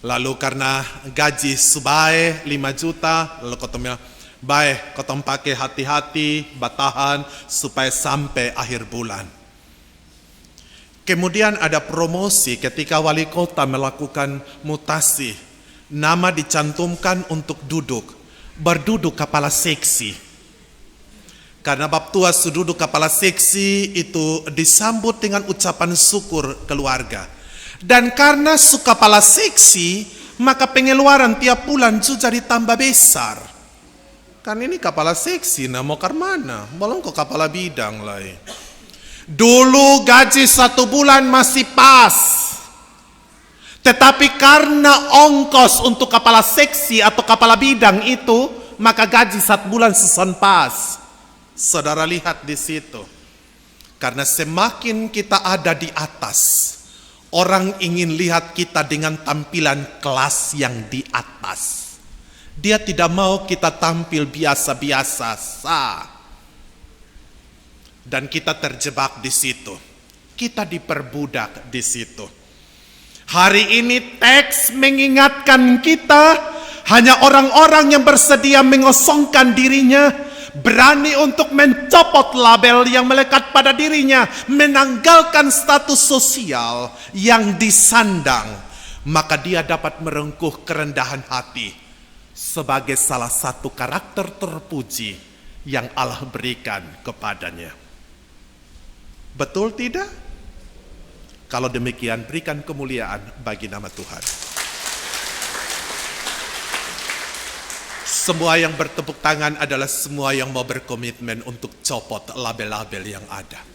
Lalu karena gaji subai 5 juta, lalu kotomnya baik, kotom pakai hati-hati, batahan supaya sampai akhir bulan. Kemudian ada promosi ketika wali kota melakukan mutasi. Nama dicantumkan untuk berduduk kepala seksi. Karena bab tua sududuk kepala seksi itu disambut dengan ucapan syukur keluarga. Dan karena kepala seksi, maka pengeluaran tiap bulan juga ditambah besar. Kan ini kepala seksi, nah mau karmana? Belum kok kepala bidang lah. Dulu gaji 1 bulan masih pas. Tetapi karena ongkos untuk kepala seksi atau kepala bidang itu, maka gaji 1 bulan seson pas. Saudara lihat di situ. Karena semakin kita ada di atas, orang ingin lihat kita dengan tampilan kelas yang di atas. Dia tidak mau kita tampil biasa-biasa sah. Dan kita terjebak di situ. Kita diperbudak di situ. Hari ini teks mengingatkan kita, hanya orang-orang yang bersedia mengosongkan dirinya, berani untuk mencopot label yang melekat pada dirinya, menanggalkan status sosial yang disandang, maka dia dapat merengkuh kerendahan hati sebagai salah satu karakter terpuji yang Allah berikan kepadanya. Betul tidak? Kalau demikian, berikan kemuliaan bagi nama Tuhan. Semua yang bertepuk tangan adalah semua yang mau berkomitmen untuk copot label-label yang ada.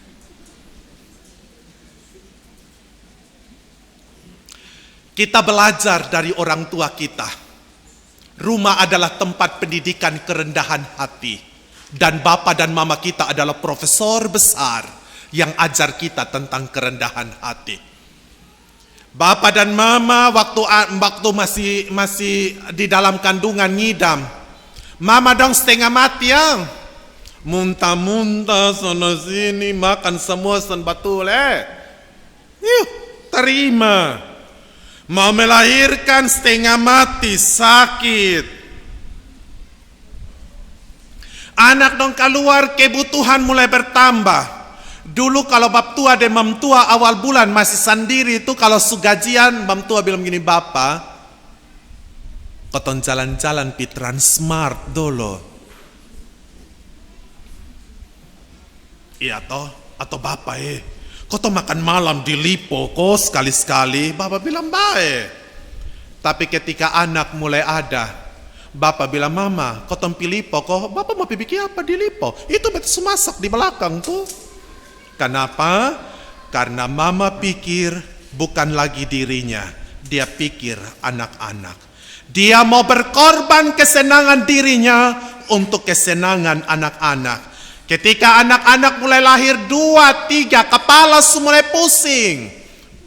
Kita belajar dari orang tua kita. Rumah adalah tempat pendidikan kerendahan hati. Dan bapa dan mama kita adalah profesor besar yang ajar kita tentang kerendahan hati. Bapa dan mama waktu masih di dalam kandungan ngidam. Mama dong setengah mati yang muntah-muntah sono sini makan semua sen batul terima. Mau melahirkan setengah mati sakit. Anak dong keluar kebutuhan mulai bertambah. Dulu kalau bab tua dan mam tua awal bulan masih sendiri itu, kalau sugajian mam tua bilang gini, Bapak koton jalan-jalan pi Transmart dulu. Iya toh, atau Bapak koton makan malam di Lipo kok sekali-sekali. Bapak bilang baik. Tapi ketika anak mulai ada, Bapak bilang, Mama koton pi Lipo kok, Bapak mau bikin apa di Lipo? Itu betul masak di belakang tuh. Kenapa? Karena mama pikir bukan lagi dirinya, dia pikir anak-anak. Dia mau berkorban kesenangan dirinya untuk kesenangan anak-anak. Ketika anak-anak mulai lahir 2, 3, kepala mulai pusing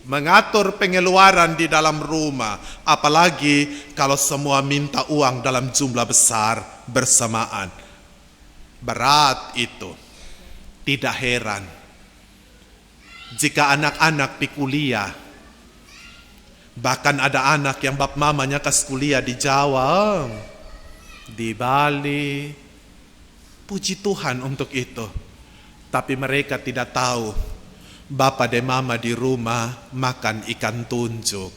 mengatur pengeluaran di dalam rumah. Apalagi kalau semua minta uang dalam jumlah besar bersamaan. Berat itu. Tidak heran jika anak-anak pi kuliah. Bahkan ada anak yang bap mamanya kas kuliah di Jawa, di Bali. Puji Tuhan untuk itu. Tapi mereka tidak tahu Bapak dan Mama di rumah makan ikan tunjuk.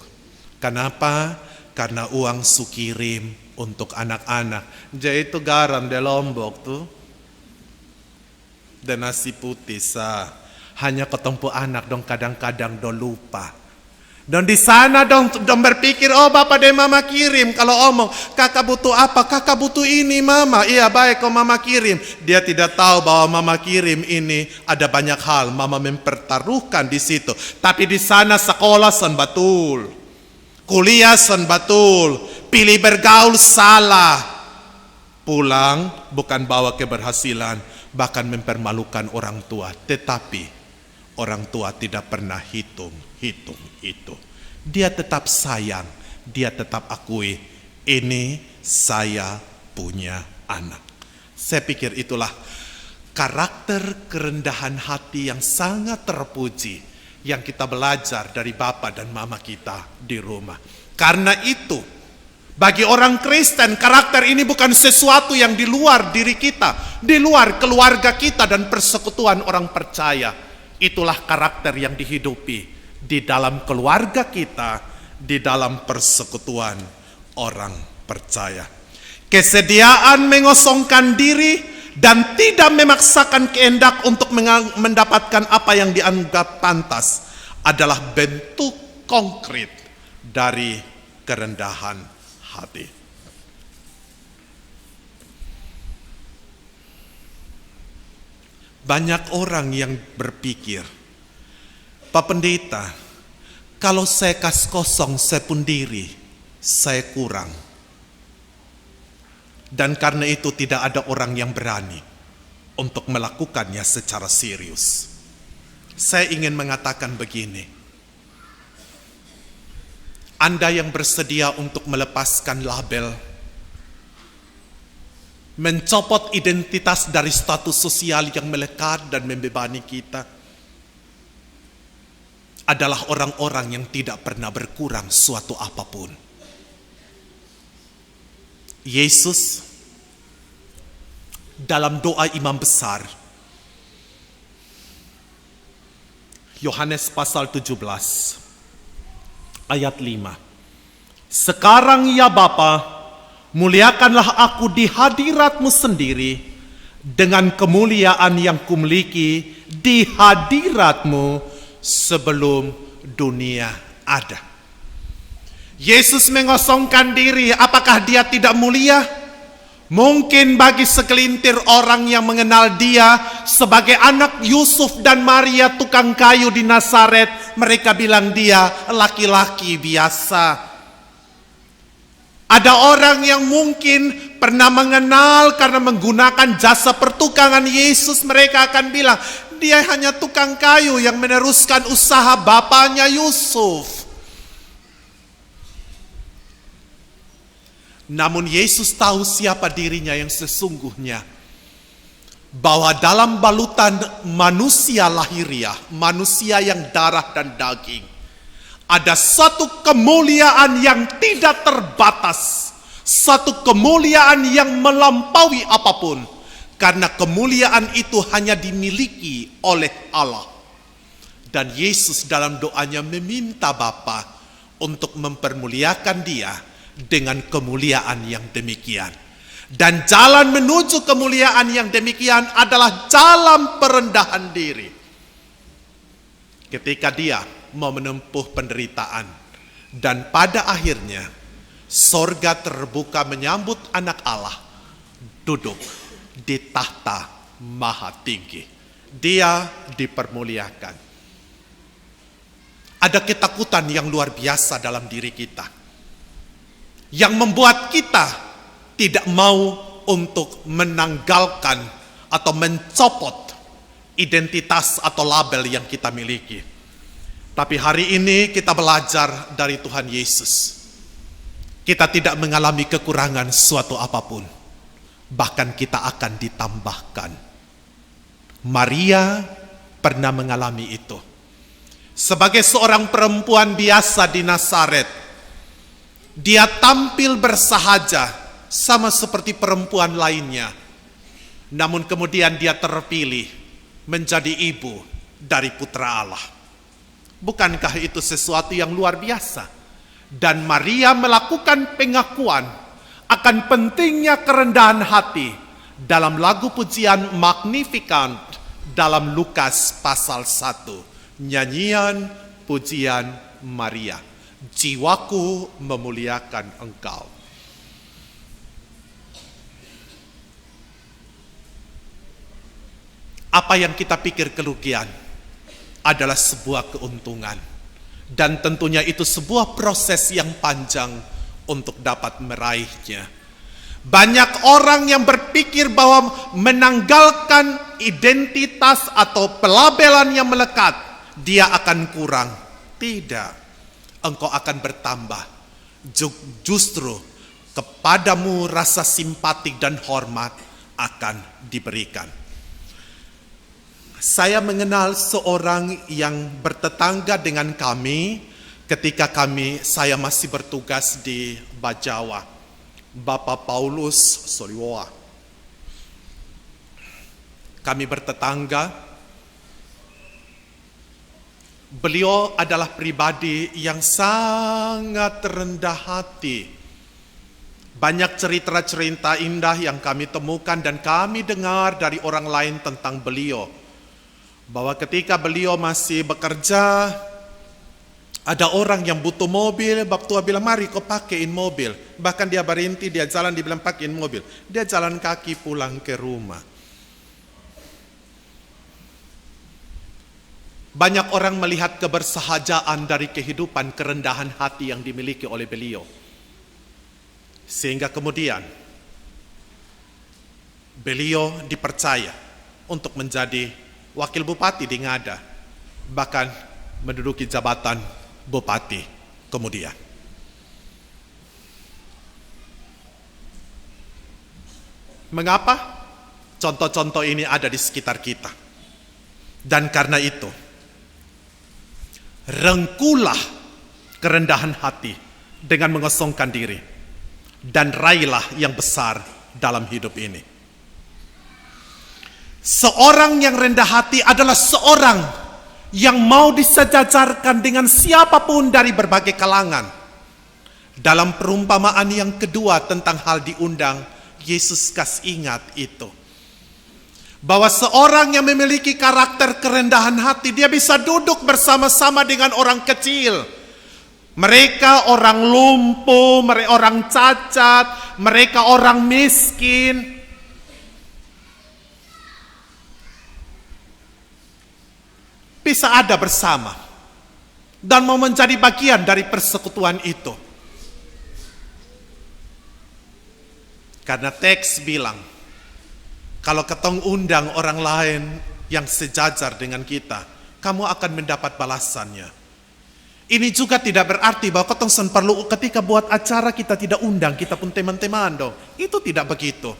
Kenapa? Karena uang sukirim untuk anak-anak. Jadi itu garam di Lombok tuh. Dan nasi putih sah. Hanya ketemu anak dong kadang-kadang dong lupa. Dan di sana dong berpikir, oh Bapak dan Mama kirim. Kalau omong, kakak butuh apa? Kakak butuh ini Mama. Iya baik kok Mama kirim. Dia tidak tahu bahwa Mama kirim ini ada banyak hal. Mama mempertaruhkan di situ. Tapi di sana sekolah sen batul. Kuliah sen batul. Pilih bergaul salah. pulang bukan bawa keberhasilan, bahkan mempermalukan orang tua. Tetapi orang tua tidak pernah hitung itu. Dia tetap sayang, dia tetap akui, ini saya punya anak. Saya pikir itulah karakter kerendahan hati yang sangat terpuji yang kita belajar dari Bapa dan Mama kita di rumah. Karena itu, bagi orang Kristen, karakter ini bukan sesuatu yang di luar diri kita, di luar keluarga kita dan persekutuan orang percaya. Itulah karakter yang dihidupi di dalam keluarga kita, di dalam persekutuan orang percaya. Kesediaan mengosongkan diri dan tidak memaksakan kehendak untuk mendapatkan apa yang dianggap pantas adalah bentuk konkret dari kerendahan hati. Banyak orang yang berpikir, Pak Pendeta, kalau saya kas kosong saya pun diri, saya kurang. Dan karena itu tidak ada orang yang berani untuk melakukannya secara serius. Saya ingin mengatakan begini, Anda yang bersedia untuk melepaskan label, mencopot identitas dari status sosial yang melekat dan membebani kita, adalah orang-orang yang tidak pernah berkurang suatu apapun. Yesus dalam doa imam besar, Yohanes pasal 17 ayat 5. Sekarang ya Bapa, muliakanlah aku di hadirat-Mu sendiri dengan kemuliaan yang kumiliki di hadirat-Mu sebelum dunia ada. Yesus mengosongkan diri, apakah dia tidak mulia? Mungkin bagi segelintir orang yang mengenal dia sebagai anak Yusuf dan Maria tukang kayu di Nazaret, mereka bilang dia laki-laki biasa. Ada orang yang mungkin pernah mengenal karena menggunakan jasa pertukangan Yesus, mereka akan bilang, dia hanya tukang kayu yang meneruskan usaha bapaknya Yusuf. Namun Yesus tahu siapa dirinya yang sesungguhnya. Bahwa dalam balutan manusia lahiriah, manusia yang darah dan daging, ada satu kemuliaan yang tidak terbatas. Satu kemuliaan yang melampaui apapun. Karena kemuliaan itu hanya dimiliki oleh Allah. Dan Yesus dalam doanya meminta Bapa untuk mempermuliakan dia dengan kemuliaan yang demikian. Dan jalan menuju kemuliaan yang demikian adalah jalan perendahan diri. Ketika dia mau menempuh penderitaan, dan pada akhirnya sorga terbuka menyambut anak Allah duduk di tahta maha tinggi. Dia dipermuliakan. Ada ketakutan yang luar biasa dalam diri kita, yang membuat kita tidak mau untuk menanggalkan atau mencopot identitas atau label yang kita miliki. Tapi hari ini kita belajar dari Tuhan Yesus. Kita tidak mengalami kekurangan suatu apapun. Bahkan kita akan ditambahkan. Maria pernah mengalami itu. Sebagai seorang perempuan biasa di Nazaret, dia tampil bersahaja sama seperti perempuan lainnya. Namun kemudian dia terpilih menjadi ibu dari putra Allah. Bukankah itu sesuatu yang luar biasa? Dan Maria melakukan pengakuan akan pentingnya kerendahan hati dalam lagu pujian Magnificat dalam Lukas pasal 1. Nyanyian pujian Maria. Jiwaku memuliakan Engkau. Apa yang kita pikir kerugian adalah sebuah keuntungan. Dan tentunya itu sebuah proses yang panjang untuk dapat meraihnya. Banyak orang yang berpikir bahwa menanggalkan identitas atau pelabelan yang melekat, dia akan kurang. Tidak, engkau akan bertambah. Justru kepadamu rasa simpatik dan hormat akan diberikan. Saya mengenal seorang yang bertetangga dengan kami ketika saya masih bertugas di Bajawa, Bapak Paulus Soliwoa. Kami bertetangga. Beliau adalah pribadi yang sangat rendah hati. Banyak cerita-cerita indah yang kami temukan dan kami dengar dari orang lain tentang beliau. Bahwa ketika beliau masih bekerja, ada orang yang butuh mobil, Bapak tua bilang, mari kau pakein mobil. Bahkan dia berhenti, dia jalan, dia bilang pakein mobil. Dia jalan kaki pulang ke rumah. Banyak orang melihat kebersahajaan dari kehidupan kerendahan hati yang dimiliki oleh beliau. Sehingga kemudian beliau dipercaya untuk menjadi wakil bupati di Ngada. Bahkan menduduki jabatan bupati kemudian. Mengapa? Contoh-contoh ini ada di sekitar kita. Dan karena itu, rengkulah kerendahan hati dengan mengosongkan diri dan raihlah yang besar dalam hidup ini. Seorang yang rendah hati adalah seorang yang mau disejajarkan dengan siapapun dari berbagai kalangan. Dalam perumpamaan yang kedua tentang hal diundang, Yesus kasih ingat itu. Bahwa seorang yang memiliki karakter kerendahan hati, dia bisa duduk bersama-sama dengan orang kecil. Mereka orang lumpuh, mereka orang cacat, mereka orang miskin. Bisa ada bersama dan mau menjadi bagian dari persekutuan itu. Karena teks bilang, kalau ketong undang orang lain yang sejajar dengan kita, kamu akan mendapat balasannya. Ini juga tidak berarti bahwa ketong perlu ketika buat acara kita tidak undang, kita pun teman-teman dong. Itu tidak begitu.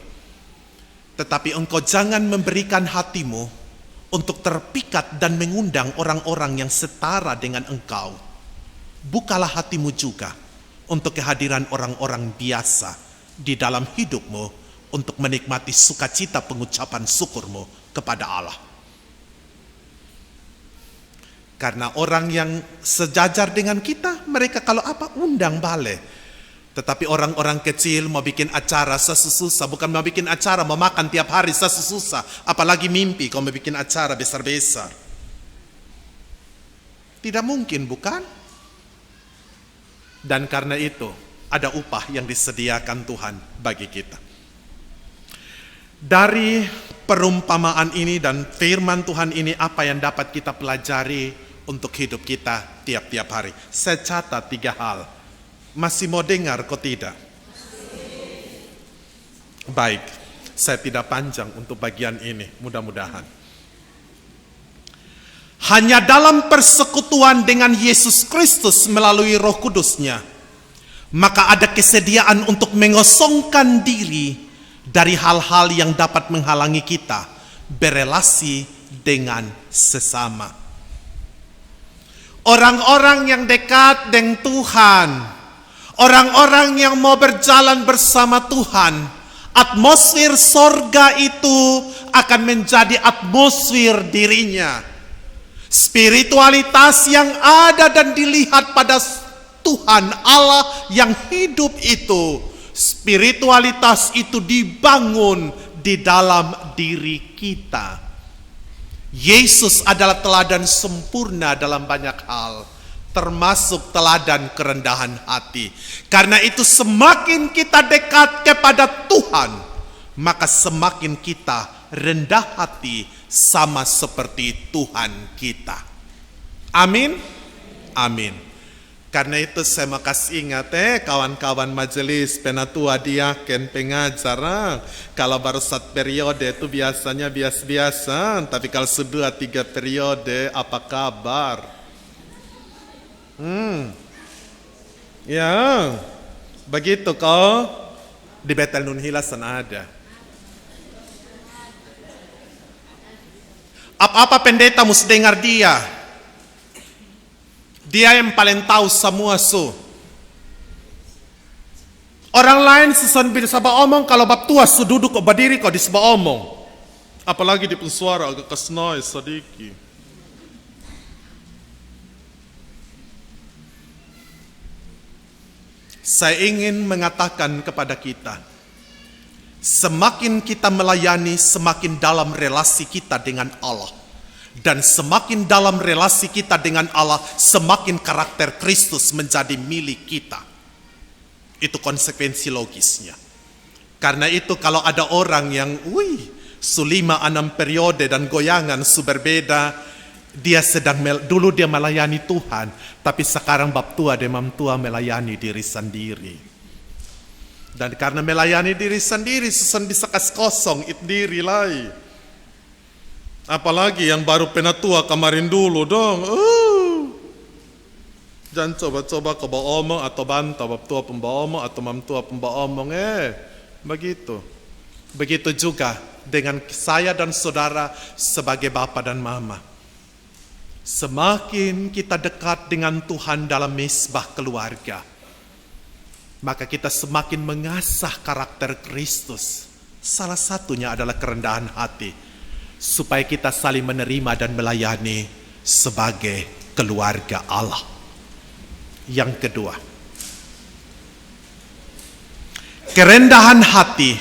Tetapi engkau jangan memberikan hatimu untuk terpikat dan mengundang orang-orang yang setara dengan engkau. Bukalah hatimu juga untuk kehadiran orang-orang biasa di dalam hidupmu untuk menikmati sukacita pengucapan syukurmu kepada Allah. Karena orang yang sejajar dengan kita, mereka kalau apa undang balik. Tetapi orang-orang kecil mau bikin acara sesusah, bukan mau bikin acara, mau makan tiap hari sesusah. Apalagi mimpi kalau mau bikin acara besar-besar. Tidak mungkin, bukan? Dan karena itu, ada upah yang disediakan Tuhan bagi kita. Dari perumpamaan ini dan firman Tuhan ini, apa yang dapat kita pelajari untuk hidup kita tiap-tiap hari? Saya catat 3 hal. Masih mau dengar kok tidak? Baik, saya tidak panjang untuk bagian ini, mudah-mudahan. Hanya dalam persekutuan dengan Yesus Kristus melalui Roh Kudus-Nya, maka ada kesediaan untuk mengosongkan diri dari hal-hal yang dapat menghalangi kita berelasi dengan sesama. Orang-orang yang dekat dengan Tuhan, orang-orang yang mau berjalan bersama Tuhan, atmosfer sorga itu akan menjadi atmosfer dirinya. Spiritualitas yang ada dan dilihat pada Tuhan Allah yang hidup itu, spiritualitas itu dibangun di dalam diri kita. Yesus adalah teladan sempurna dalam banyak hal, termasuk teladan kerendahan hati. Karena itu semakin kita dekat kepada Tuhan, maka semakin kita rendah hati sama seperti Tuhan kita. Amin. Amin. Karena itu saya mau kasih ingat kawan-kawan majelis, penatua, diaken, pengajar. Kalau baru 1 periode itu biasanya biasa-biasa. Tapi kalau sudah 3 periode, apa kabar? Ya, begitu kok. Di Betel Nun Hilasan ada. Apa-apa pendeta mesti dengar dia. Dia yang paling tahu semua Orang lain sesan bisa omong kalau bab tua duduk kok berdiri kok disebut omong. Apalagi di suara agak kesnoi sedikit. Saya ingin mengatakan kepada kita, semakin kita melayani, semakin dalam relasi kita dengan Allah. Dan semakin dalam relasi kita dengan Allah, semakin karakter Kristus menjadi milik kita. Itu konsekuensi logisnya. Karena itu kalau ada orang yang 5-6 periode dan goyangan berbeda, dia dulu dia melayani Tuhan, tapi sekarang bab tua demam tua melayani diri sendiri. Dan karena melayani diri sendiri, sesan bisa kas kosong it diri lagi. Apalagi yang baru penatua kemarin dulu dong. Jangan coba-coba kau bawa omong atau bantah bab tua pembawa omong atau mam tua pembawa omong. Begitu. Begitu juga dengan saya dan saudara sebagai bapa dan mama. Semakin kita dekat dengan Tuhan dalam mesbah keluarga, maka kita semakin mengasah karakter Kristus. Salah satunya adalah kerendahan hati. Supaya kita saling menerima dan melayani sebagai keluarga Allah. Yang kedua, kerendahan hati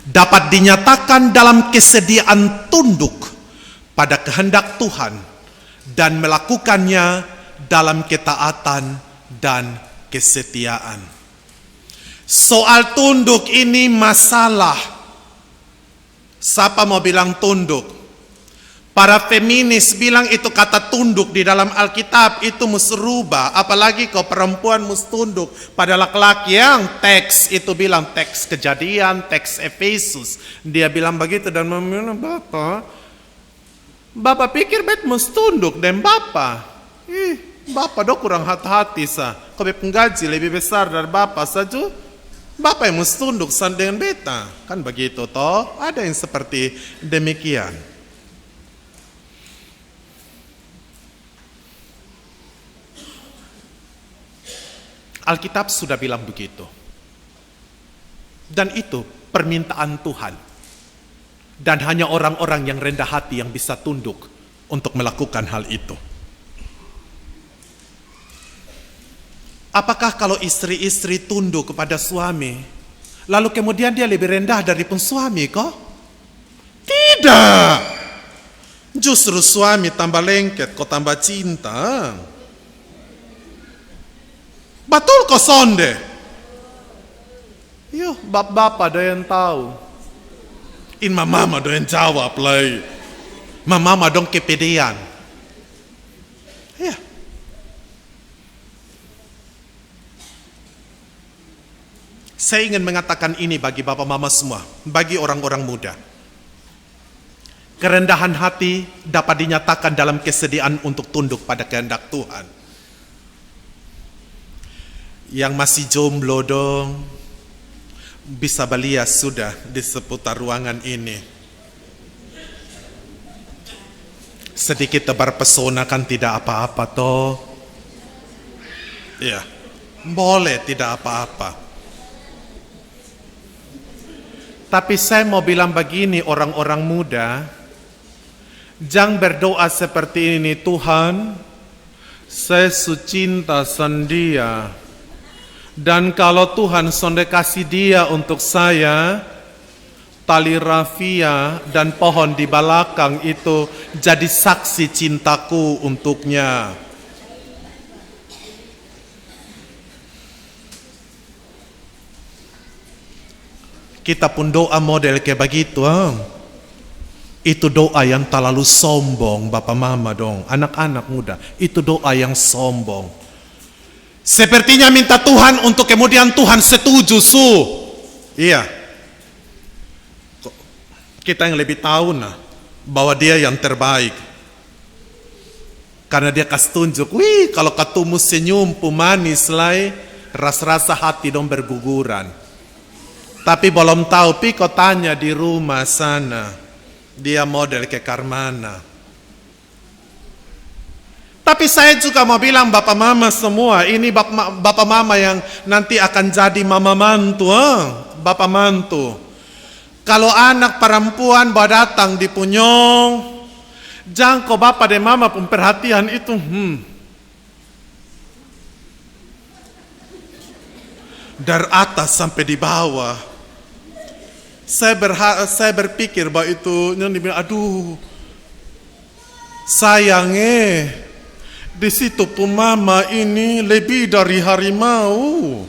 dapat dinyatakan dalam kesediaan tunduk pada kehendak Tuhan dan melakukannya dalam ketaatan dan kesetiaan. Soal tunduk ini masalah. Siapa mau bilang tunduk? Para feminis bilang itu kata tunduk di dalam Alkitab itu mesti rubah. Apalagi kau perempuan mesti tunduk pada laki-laki yang teks itu bilang teks Kejadian, teks Efesus. Dia bilang begitu dan membilang Bapak pikir bet mesti tunduk dan Bapak. Bapak do kurang hati-hati Kau penggaji lebih besar dari Bapak saja. Bapak yang mesti tunduk dengan beta. Kan begitu toh? Ada yang seperti demikian. Alkitab sudah bilang begitu. Dan itu permintaan Tuhan. Dan hanya orang-orang yang rendah hati yang bisa tunduk untuk melakukan hal itu. Apakah kalau istri-istri tunduk kepada suami, lalu kemudian dia lebih rendah dari pun suami kok? Tidak. Justru suami tambah lengket, kok tambah cinta. Betul kok sonde? Yo, bapak-bapak ada yang tahu. Mama ada yang jawab lagi. Mama dong kepedean. Ya. Saya ingin mengatakan ini bagi bapak mama semua, bagi orang-orang muda. Kerendahan hati dapat dinyatakan dalam kesediaan untuk tunduk pada kehendak Tuhan. Yang masih jomblo dong, bisa belia sudah di seputar ruangan ini. Sedikit tebar pesona kan tidak apa-apa toh. Ya, boleh tidak apa-apa. Tapi saya mau bilang begini orang-orang muda, jangan berdoa seperti ini, Tuhan, saya sucinta sandia. Dan kalau Tuhan sonde kasih dia untuk saya, tali rafia dan pohon di belakang itu jadi saksi cintaku untuknya. Kita pun doa model kayak begitu. Itu doa yang terlalu sombong, bapak mama dong, anak-anak muda. Itu doa yang sombong. Sepertinya minta Tuhan untuk kemudian Tuhan setuju, Iya. Kita yang lebih tahu bahwa dia yang terbaik. Karena dia kasih tunjuk, kalau ketemu senyum manis lai, rasa-rasa hati dong berguguran. Tapi belum tahu, kau tanya di rumah sana, dia model ke Karmana. Tapi saya juga mau bilang bapak mama semua, ini bapak mama yang nanti akan jadi mama mantu, bapak mantu. Kalau anak perempuan bawa datang di punyong, jangan kau bapak dan mama pun perhatian itu. Dari atas sampai di bawah. Saya berpikir bahwa itu, aduh, sayangnya. Di situ pemama ini lebih dari harimau.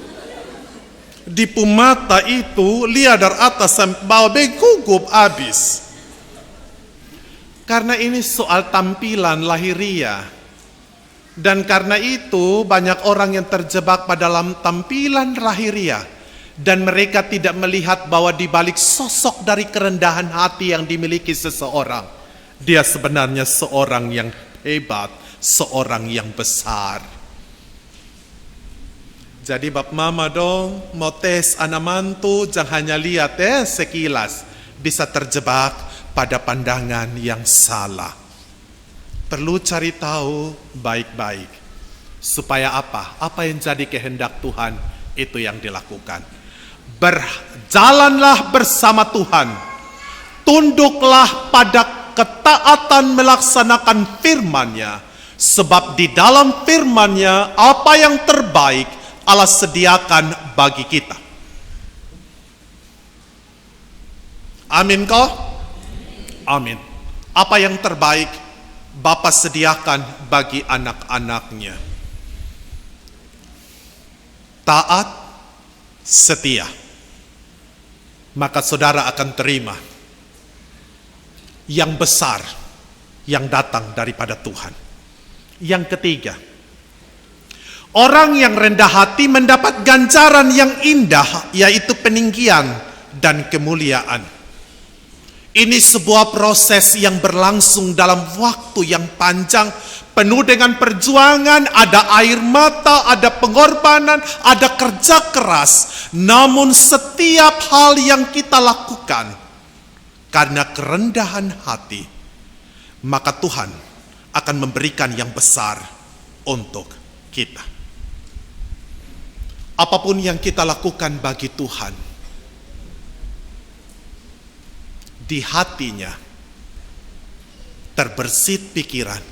Di pemata itu lihat dari atas sampai bawah gugup habis. Karena ini soal tampilan lahiriah. Dan karena itu banyak orang yang terjebak pada dalam tampilan lahiriah. Dan mereka tidak melihat bahwa di balik sosok dari kerendahan hati yang dimiliki seseorang, dia sebenarnya seorang yang hebat. Seorang yang besar. Jadi bab mama dong, mau tes anak mantu, jangan hanya lihat sekilas, bisa terjebak pada pandangan yang salah. Perlu cari tahu baik-baik. Supaya apa? Apa yang jadi kehendak Tuhan, itu yang dilakukan. Berjalanlah bersama Tuhan. Tunduklah pada ketaatan melaksanakan firman-Nya. Sebab di dalam firman-Nya apa yang terbaik Allah sediakan bagi kita. Amin kau? Amin. Apa yang terbaik Bapa sediakan bagi anak-anak-Nya. Taat, setia. Maka saudara akan terima yang besar yang datang daripada Tuhan. Yang ketiga, orang yang rendah hati mendapat ganjaran yang indah, yaitu peninggian dan kemuliaan. Ini sebuah proses yang berlangsung dalam waktu yang panjang, penuh dengan perjuangan, ada air mata, ada pengorbanan, ada kerja keras. Namun setiap hal yang kita lakukan karena kerendahan hati, maka Tuhan akan memberikan yang besar untuk kita. Apapun yang kita lakukan bagi Tuhan, di hatinya terbersit pikiran,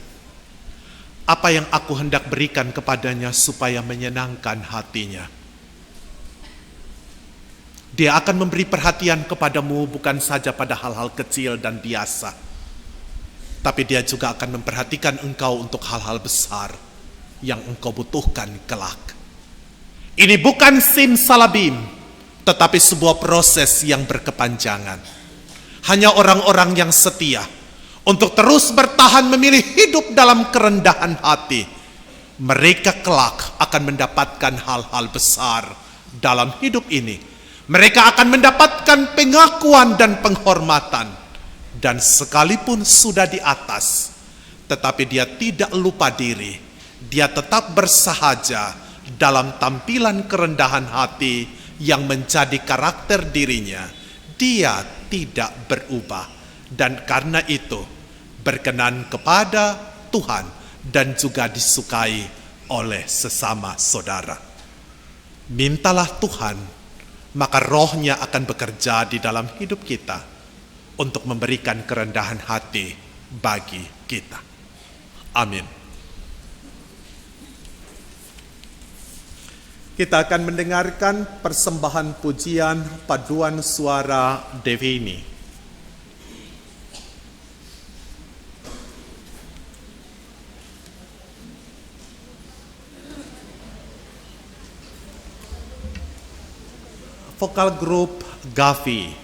apa yang aku hendak berikan kepadanya supaya menyenangkan hatinya. Dia akan memberi perhatian kepadamu bukan saja pada hal-hal kecil dan biasa, tapi dia juga akan memperhatikan engkau untuk hal-hal besar yang engkau butuhkan kelak. Ini bukan simsalabim, tetapi sebuah proses yang berkepanjangan. Hanya orang-orang yang setia untuk terus bertahan memilih hidup dalam kerendahan hati, mereka kelak akan mendapatkan hal-hal besar dalam hidup ini. Mereka akan mendapatkan pengakuan dan penghormatan. Dan sekalipun sudah di atas, tetapi dia tidak lupa diri. Dia tetap bersahaja dalam tampilan kerendahan hati yang menjadi karakter dirinya. Dia tidak berubah. Dan karena itu berkenan kepada Tuhan dan juga disukai oleh sesama saudara. Mintalah Tuhan, maka Roh-Nya akan bekerja di dalam hidup kita untuk memberikan kerendahan hati bagi kita. Amin. Kita akan mendengarkan persembahan pujian paduan suara Devini. Vokal grup Gavi.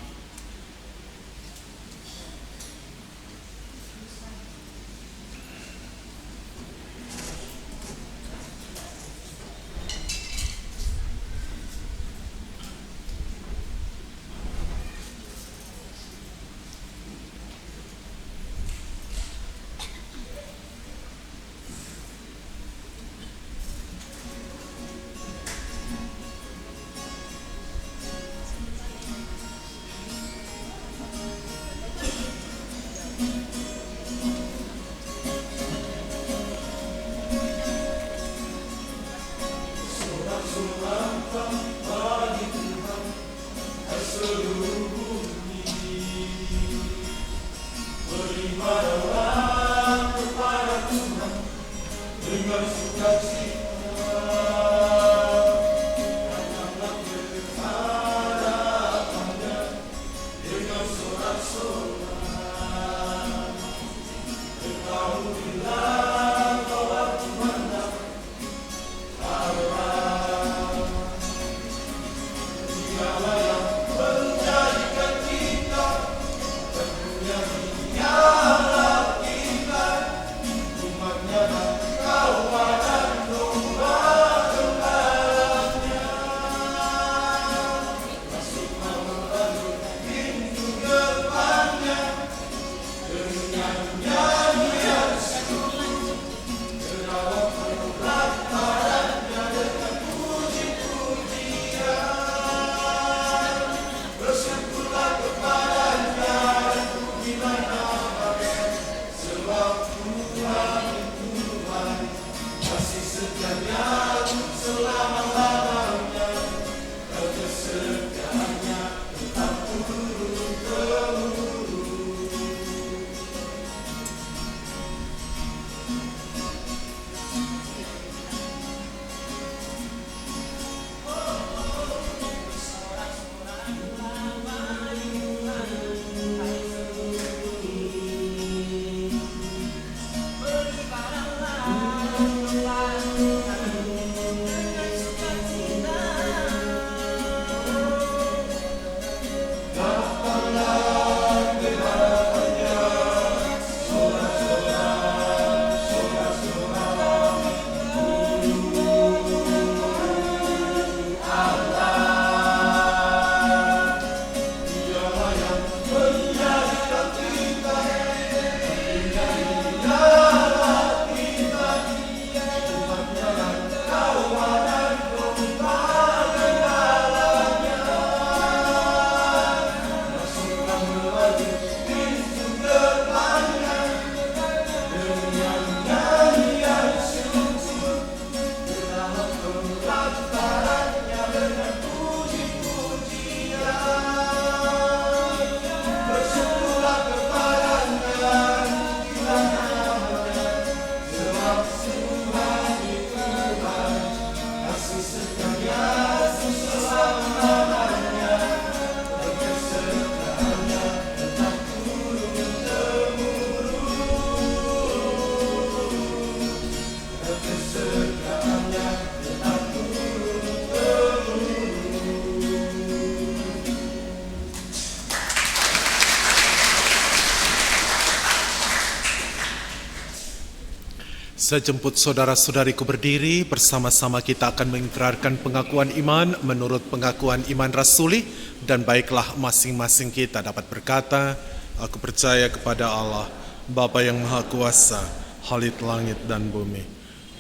Sejemput saudara-saudariku berdiri, bersama-sama kita akan mengikrarkan pengakuan iman menurut pengakuan iman rasuli, dan baiklah masing-masing kita dapat berkata, aku percaya kepada Allah, Bapa yang Maha Kuasa, Khalid langit dan bumi,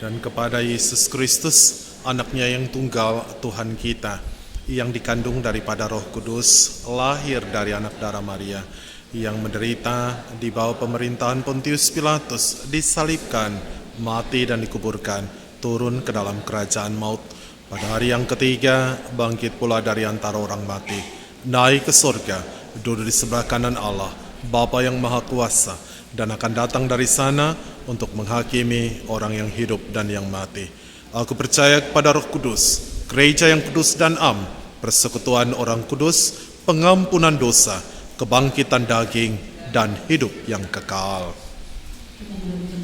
dan kepada Yesus Kristus, anaknya yang tunggal, Tuhan kita, yang dikandung daripada Roh Kudus, lahir dari anak darah Maria, yang menderita di bawah pemerintahan Pontius Pilatus, disalibkan, mati dan dikuburkan, turun ke dalam kerajaan maut. Pada hari yang ketiga, bangkit pula dari antara orang mati, naik ke surga, duduk di sebelah kanan Allah, Bapa yang Maha Kuasa, dan akan datang dari sana untuk menghakimi orang yang hidup dan yang mati. Aku percaya kepada Roh Kudus, gereja yang kudus dan am, persekutuan orang kudus, pengampunan dosa, kebangkitan daging, dan hidup yang kekal. Yang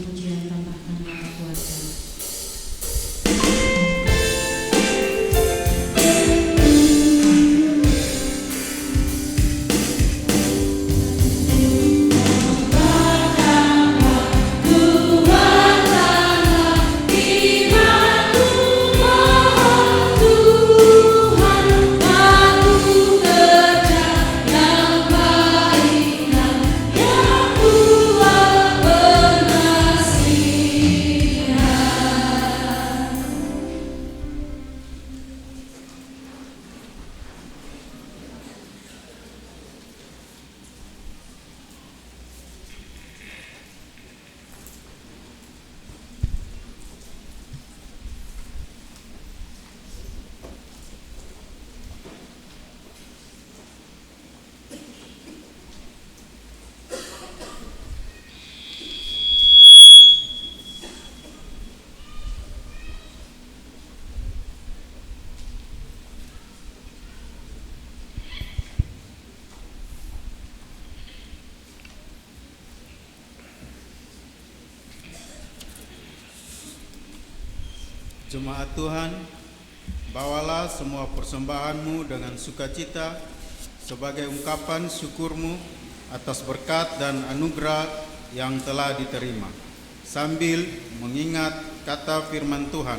Jemaat Tuhan, bawalah semua persembahanmu dengan sukacita sebagai ungkapan syukurmu atas berkat dan anugerah yang telah diterima, sambil mengingat kata firman Tuhan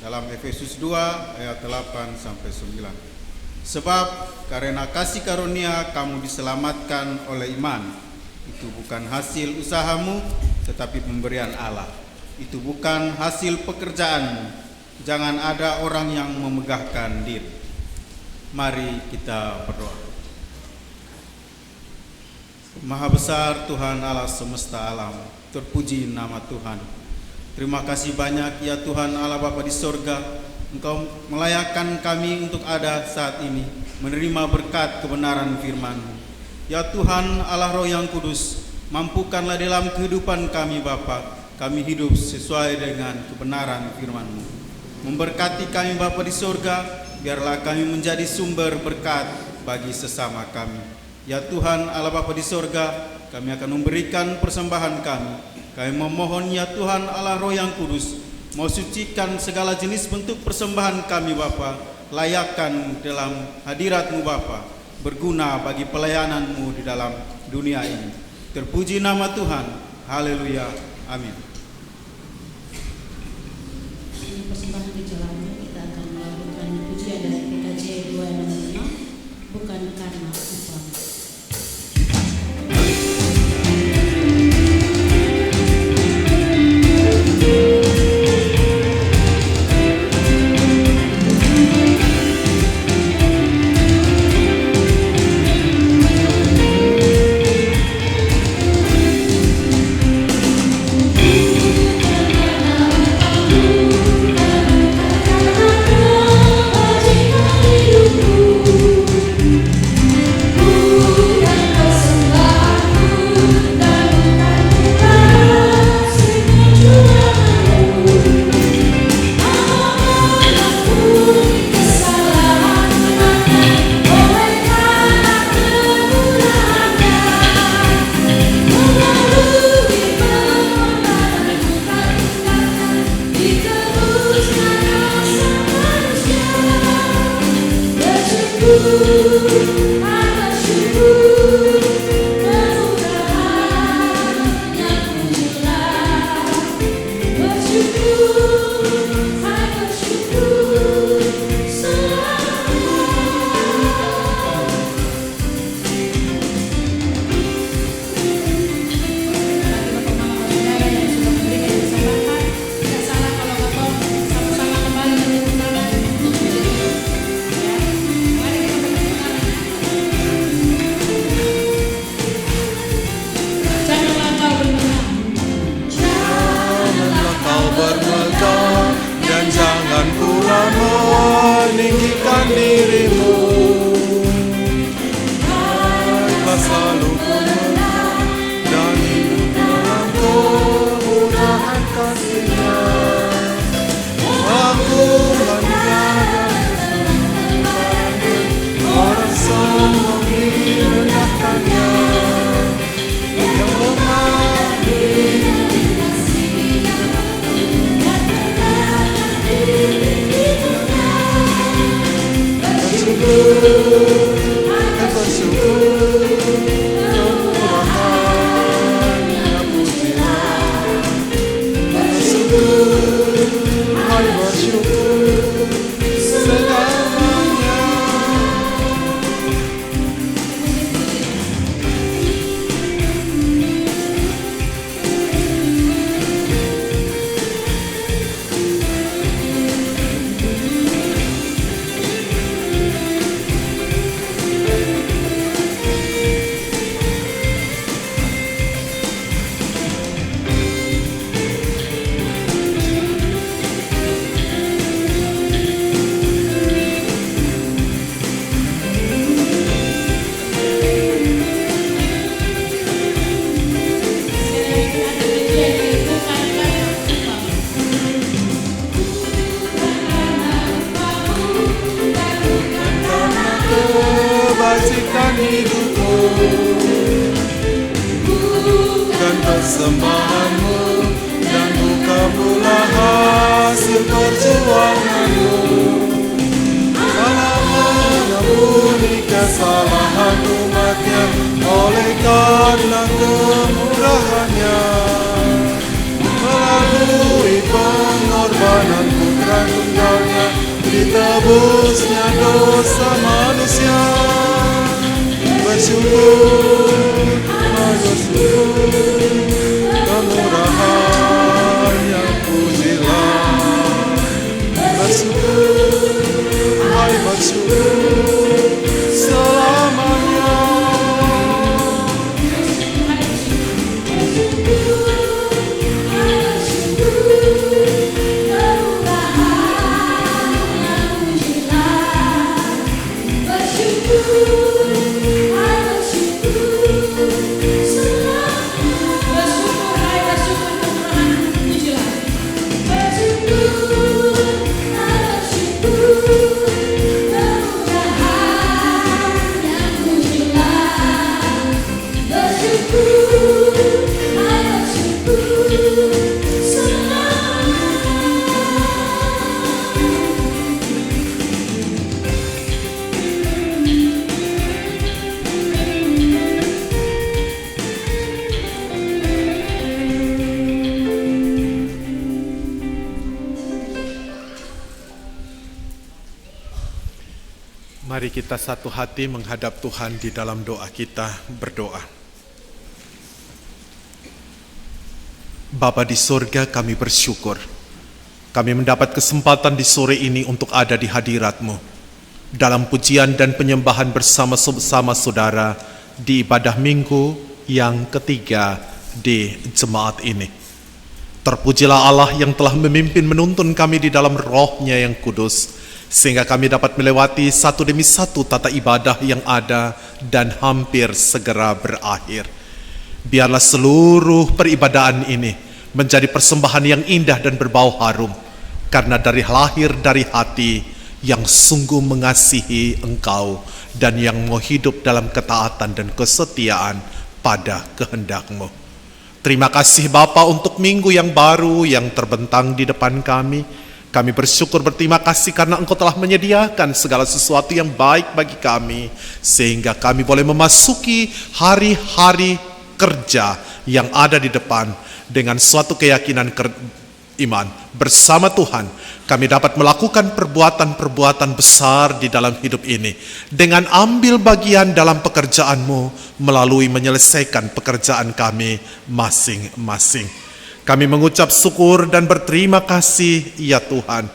dalam Efesus 2 ayat 8-9. Sebab karena kasih karunia kamu diselamatkan oleh iman. Itu bukan hasil usahamu, tetapi pemberian Allah. Itu bukan hasil pekerjaanmu. Jangan ada orang yang memegahkan diri. Mari kita berdoa. Maha besar Tuhan Allah semesta alam, terpuji nama Tuhan. Terima kasih banyak ya Tuhan Allah Bapa di sorga, Engkau melayakkan kami untuk ada saat ini, menerima berkat kebenaran firman-Mu. Ya Tuhan Allah Roh yang Kudus, mampukanlah dalam kehidupan kami Bapa, kami hidup sesuai dengan kebenaran firman-Mu. Memberkati kami Bapa di sorga, biarlah kami menjadi sumber berkat bagi sesama kami. Ya Tuhan Allah Bapa di sorga, kami akan memberikan persembahan kami. Kami memohon ya Tuhan Allah Roh yang Kudus, mau sucikan segala jenis bentuk persembahan kami Bapa, layakkan dalam hadirat-Mu Bapa, berguna bagi pelayanan-Mu di dalam dunia ini. Terpuji nama Tuhan, haleluya, amin. Persembahan di jalannya kita akan melakukan pujian dari PKJ 266, bukan karena upah. Persembahanmu dan buka pula hasil perjuangan. umat-umatnya oleh karena kemurahannya. Melalui pengorbanan putra tunggalnya, ditebusnya dosa manusia. Bersyukur, bersyukur, kemurahan yang pujilah. Bersyukur, hai bersyukur selamanya. Mari kita satu hati menghadap Tuhan di dalam doa kita, berdoa. Bapa di surga, kami bersyukur. Kami mendapat kesempatan di sore ini untuk ada di hadirat-Mu. Dalam pujian dan penyembahan bersama-sama saudara di ibadah minggu yang ketiga di jemaat ini. Terpujilah Allah yang telah memimpin menuntun kami di dalam roh-Nya yang kudus, sehingga kami dapat melewati satu demi satu tata ibadah yang ada dan hampir segera berakhir. Biarlah seluruh peribadahan ini menjadi persembahan yang indah dan berbau harum, karena dari lahir dari hati yang sungguh mengasihi Engkau dan yang mau hidup dalam ketaatan dan kesetiaan pada kehendak-Mu. Terima kasih Bapa untuk minggu yang baru yang terbentang di depan kami. Kami bersyukur berterima kasih karena Engkau telah menyediakan segala sesuatu yang baik bagi kami, sehingga kami boleh memasuki hari-hari kerja yang ada di depan dengan suatu keyakinan iman. Bersama Tuhan, kami dapat melakukan perbuatan-perbuatan besar di dalam hidup ini, dengan ambil bagian dalam pekerjaan-Mu melalui menyelesaikan pekerjaan kami masing-masing. Kami mengucap syukur dan berterima kasih, ya Tuhan,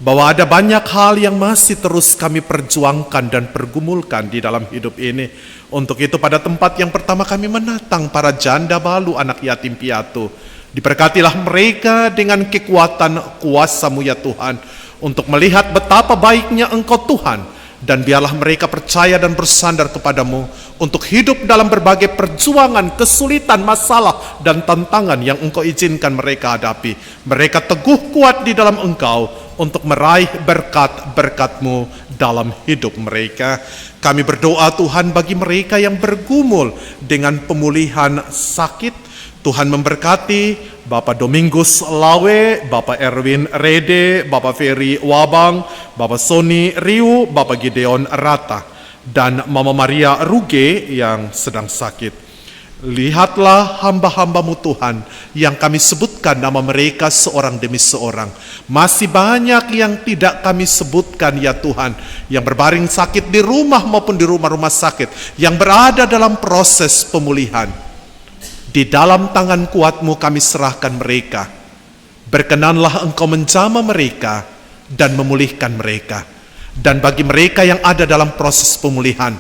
bahwa ada banyak hal yang masih terus kami perjuangkan dan pergumulkan di dalam hidup ini. Untuk itu pada tempat yang pertama kami menatang para janda balu anak yatim piatu. Diberkatilah mereka dengan kekuatan kuasa-Mu, ya Tuhan, untuk melihat betapa baiknya Engkau Tuhan. Dan biarlah mereka percaya dan bersandar kepadamu untuk hidup dalam berbagai perjuangan, kesulitan, masalah, dan tantangan yang Engkau izinkan mereka hadapi. Mereka teguh kuat di dalam Engkau untuk meraih berkat-berkat-Mu dalam hidup mereka. Kami berdoa Tuhan bagi mereka yang bergumul dengan pemulihan sakit. Tuhan memberkati Bapak Domingus Lawe, Bapak Erwin Rede, Bapak Ferry Wabang, Bapak Sony Riu, Bapak Gideon Rata, dan Mama Maria Ruge yang sedang sakit. Lihatlah hamba-hamba-Mu Tuhan yang kami sebutkan nama mereka seorang demi seorang. Masih banyak yang tidak kami sebutkan, ya Tuhan, yang berbaring sakit di rumah maupun di rumah-rumah sakit, yang berada dalam proses pemulihan. Di dalam tangan kuat-Mu kami serahkan mereka. Berkenanlah Engkau menjamah mereka dan memulihkan mereka. Dan bagi mereka yang ada dalam proses pemulihan,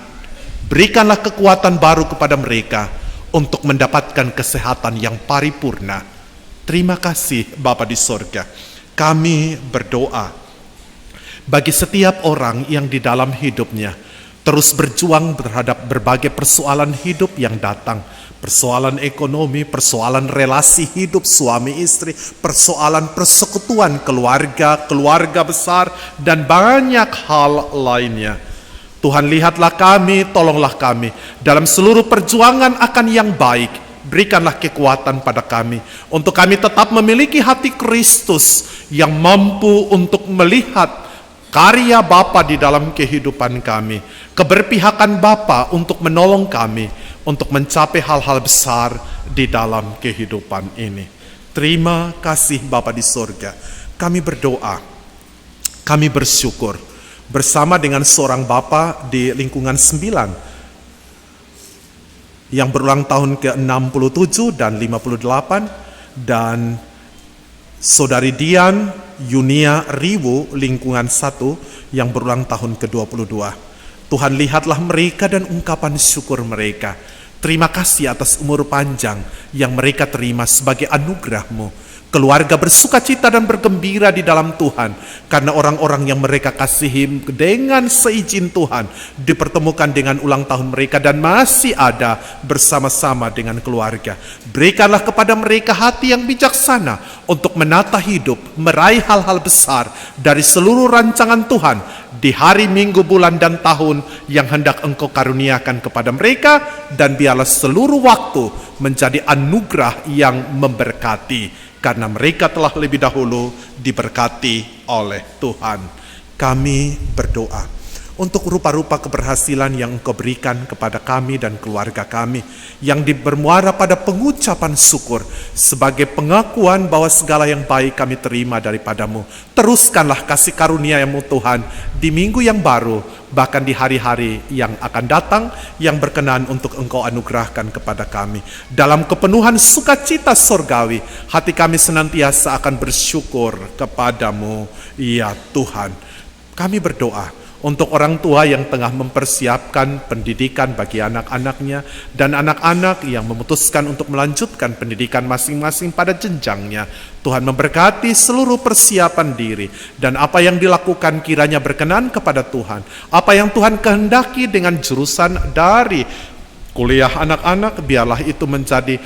berikanlah kekuatan baru kepada mereka untuk mendapatkan kesehatan yang paripurna. Terima kasih Bapa di sorga. Kami berdoa bagi setiap orang yang di dalam hidupnya terus berjuang terhadap berbagai persoalan hidup yang datang. Persoalan ekonomi, persoalan relasi hidup suami istri, persoalan persekutuan keluarga, keluarga besar, dan banyak hal lainnya. Tuhan, lihatlah kami, tolonglah kami dalam seluruh perjuangan akan yang baik. Berikanlah kekuatan pada kami untuk kami tetap memiliki hati Kristus yang mampu untuk melihat karya Bapa di dalam kehidupan kami, keberpihakan Bapa untuk menolong kami untuk mencapai hal-hal besar di dalam kehidupan ini. Terima kasih Bapa di sorga. Kami berdoa, kami bersyukur bersama dengan seorang Bapa di lingkungan 9 yang berulang tahun ke-67 dan 58, dan Saudari Dian Yunia Riwo lingkungan 1 yang berulang tahun ke-22. Tuhan, lihatlah mereka dan ungkapan syukur mereka. Terima kasih atas umur panjang yang mereka terima sebagai anugerah-Mu. Keluarga bersukacita dan bergembira di dalam Tuhan karena orang-orang yang mereka kasihi dengan seizin Tuhan dipertemukan dengan ulang tahun mereka dan masih ada bersama-sama dengan keluarga. Berikanlah kepada mereka hati yang bijaksana untuk menata hidup, meraih hal-hal besar dari seluruh rancangan Tuhan di hari, minggu, bulan, dan tahun yang hendak Engkau karuniakan kepada mereka, dan biarlah seluruh waktu menjadi anugerah yang memberkati karena mereka telah lebih dahulu diberkati oleh Tuhan. Kami berdoa untuk rupa-rupa keberhasilan yang Engkau berikan kepada kami dan keluarga kami, yang bermuara pada pengucapan syukur sebagai pengakuan bahwa segala yang baik kami terima daripada-Mu. Teruskanlah kasih karunia-Mu Tuhan di minggu yang baru, bahkan di hari-hari yang akan datang yang berkenan untuk Engkau anugerahkan kepada kami. Dalam kepenuhan sukacita sorgawi, hati kami senantiasa akan bersyukur kepada-Mu, ya Tuhan. Kami berdoa untuk orang tua yang tengah mempersiapkan pendidikan bagi anak-anaknya dan anak-anak yang memutuskan untuk melanjutkan pendidikan masing-masing pada jenjangnya. Tuhan memberkati seluruh persiapan diri, dan apa yang dilakukan kiranya berkenan kepada Tuhan. Apa yang Tuhan kehendaki dengan jurusan dari kuliah anak-anak, biarlah itu menjadi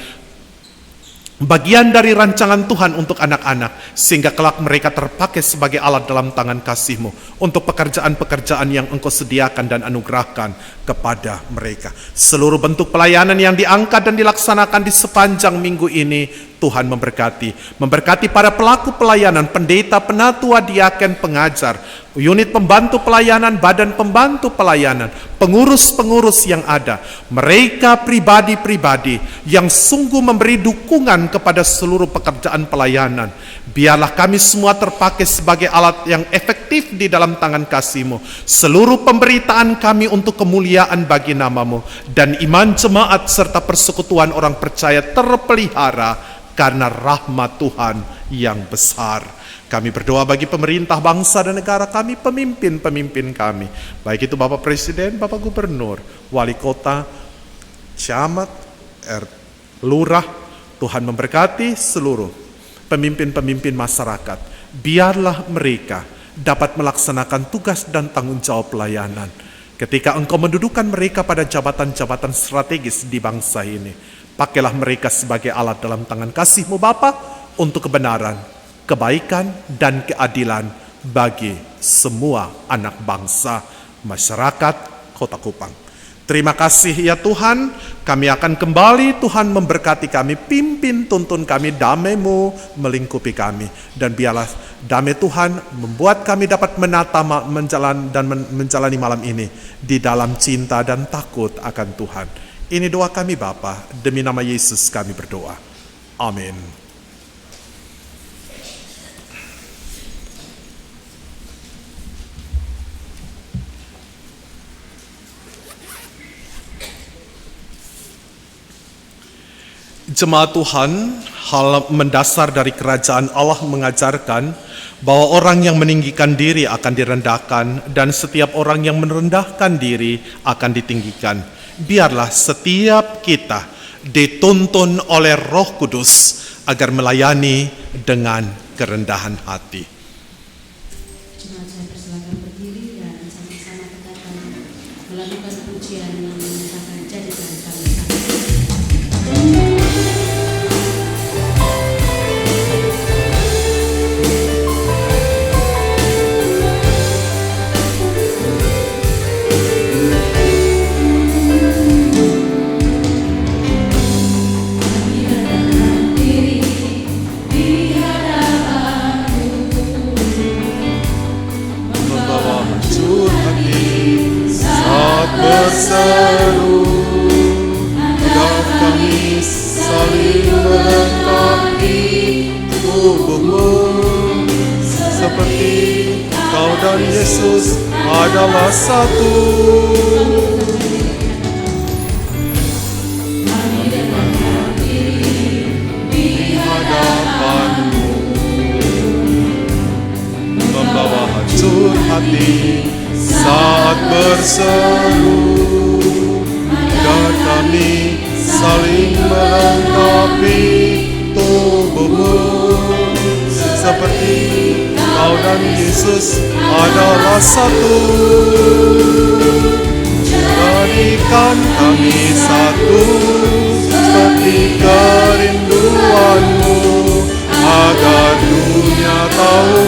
bagian dari rancangan Tuhan untuk anak-anak, sehingga kelak mereka terpakai sebagai alat dalam tangan kasih-Mu untuk pekerjaan-pekerjaan yang Engkau sediakan dan anugerahkan kepada mereka. Seluruh bentuk pelayanan yang diangkat dan dilaksanakan di sepanjang minggu ini, Tuhan memberkati para pelaku pelayanan, pendeta, penatua, diaken, pengajar, unit pembantu pelayanan, badan pembantu pelayanan, pengurus-pengurus yang ada, mereka pribadi-pribadi yang sungguh memberi dukungan kepada seluruh pekerjaan pelayanan. Biarlah kami semua terpakai sebagai alat yang efektif di dalam tangan kasih-Mu. Seluruh pemberitaan kami untuk kemuliaan bagi nama-Mu, dan iman jemaat serta persekutuan orang percaya terpelihara karena rahmat Tuhan yang besar. Kami berdoa bagi pemerintah bangsa dan negara kami, pemimpin-pemimpin kami, baik itu Bapak Presiden, Bapak Gubernur, Wali Kota, Camat, Lurah. Tuhan memberkati seluruh pemimpin-pemimpin masyarakat. Biarlah mereka dapat melaksanakan tugas dan tanggung jawab pelayanan ketika Engkau mendudukan mereka pada jabatan-jabatan strategis di bangsa ini. Pakailah mereka sebagai alat dalam tangan kasih-Mu Bapa untuk kebenaran, kebaikan, dan keadilan bagi semua anak bangsa, masyarakat Kota Kupang. Terima kasih ya Tuhan, kami akan kembali. Tuhan memberkati kami, pimpin tuntun kami, damai-Mu melingkupi kami, dan biarlah damai Tuhan membuat kami dapat menjalani malam ini di dalam cinta dan takut akan Tuhan. Ini doa kami Bapa, demi nama Yesus kami berdoa. Amin. Jemaat Tuhan, hal mendasar dari kerajaan Allah mengajarkan bahwa orang yang meninggikan diri akan direndahkan, dan setiap orang yang merendahkan diri akan ditinggikan. Biarlah setiap kita dituntun oleh Roh Kudus agar melayani dengan kerendahan hati. Jemaat saya persilakan berdiri dan sama-sama kita akan melakukan pujian yang menyatakan jadikan kami satu. Di hadapanmu dan Yesus adalah satu. Hadapanmu membawa hancur hati saat berseru, dan kami saling melengkapi tubuhmu seperti Kau dan Yesus adalah satu. Jadikan kami satu seperti kerinduanmu, agar dunia tahu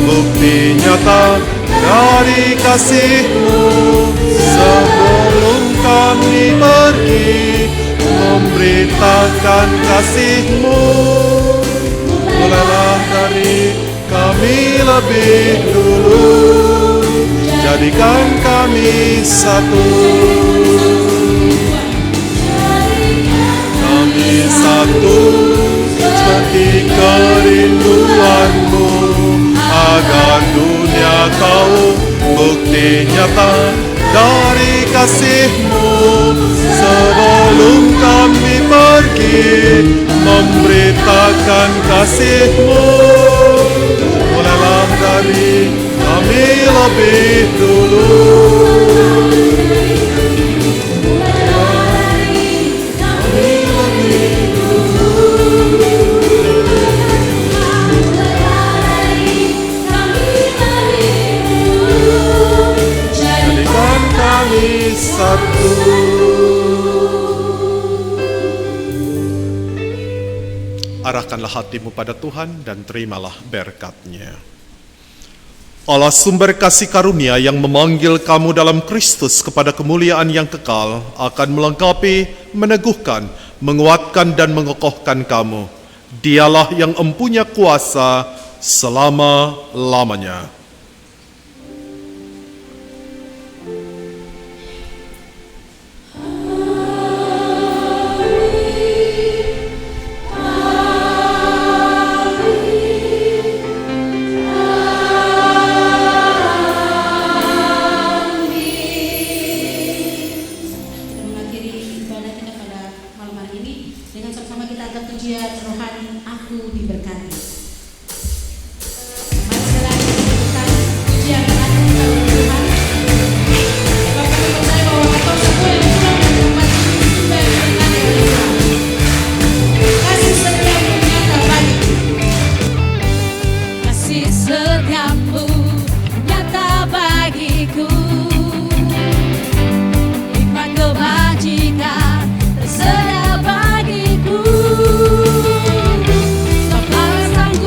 bukti nyata dari kasih-Mu. Sebelum kami pergi memberitakan kasih-Mu, mulailah dari kami lebih dulu, jadikan kami satu. Kami satu seperti kerinduanmu, agar dunia tahu bukti nyata dari kasih-Mu. Sebelum kami pergi memberitakan kasih-Mu, mulailah dari kami lebih dulu. Jadikan kami satu. Arahkanlah hatimu pada Tuhan dan terimalah berkat-Nya. Allah sumber kasih karunia yang memanggil kamu dalam Kristus kepada kemuliaan yang kekal akan melengkapi, meneguhkan, menguatkan dan mengokohkan kamu. Dialah yang empunya kuasa selama-lamanya. Tersedia bagiku, Bapa sanggup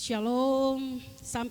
Shalom. Sampai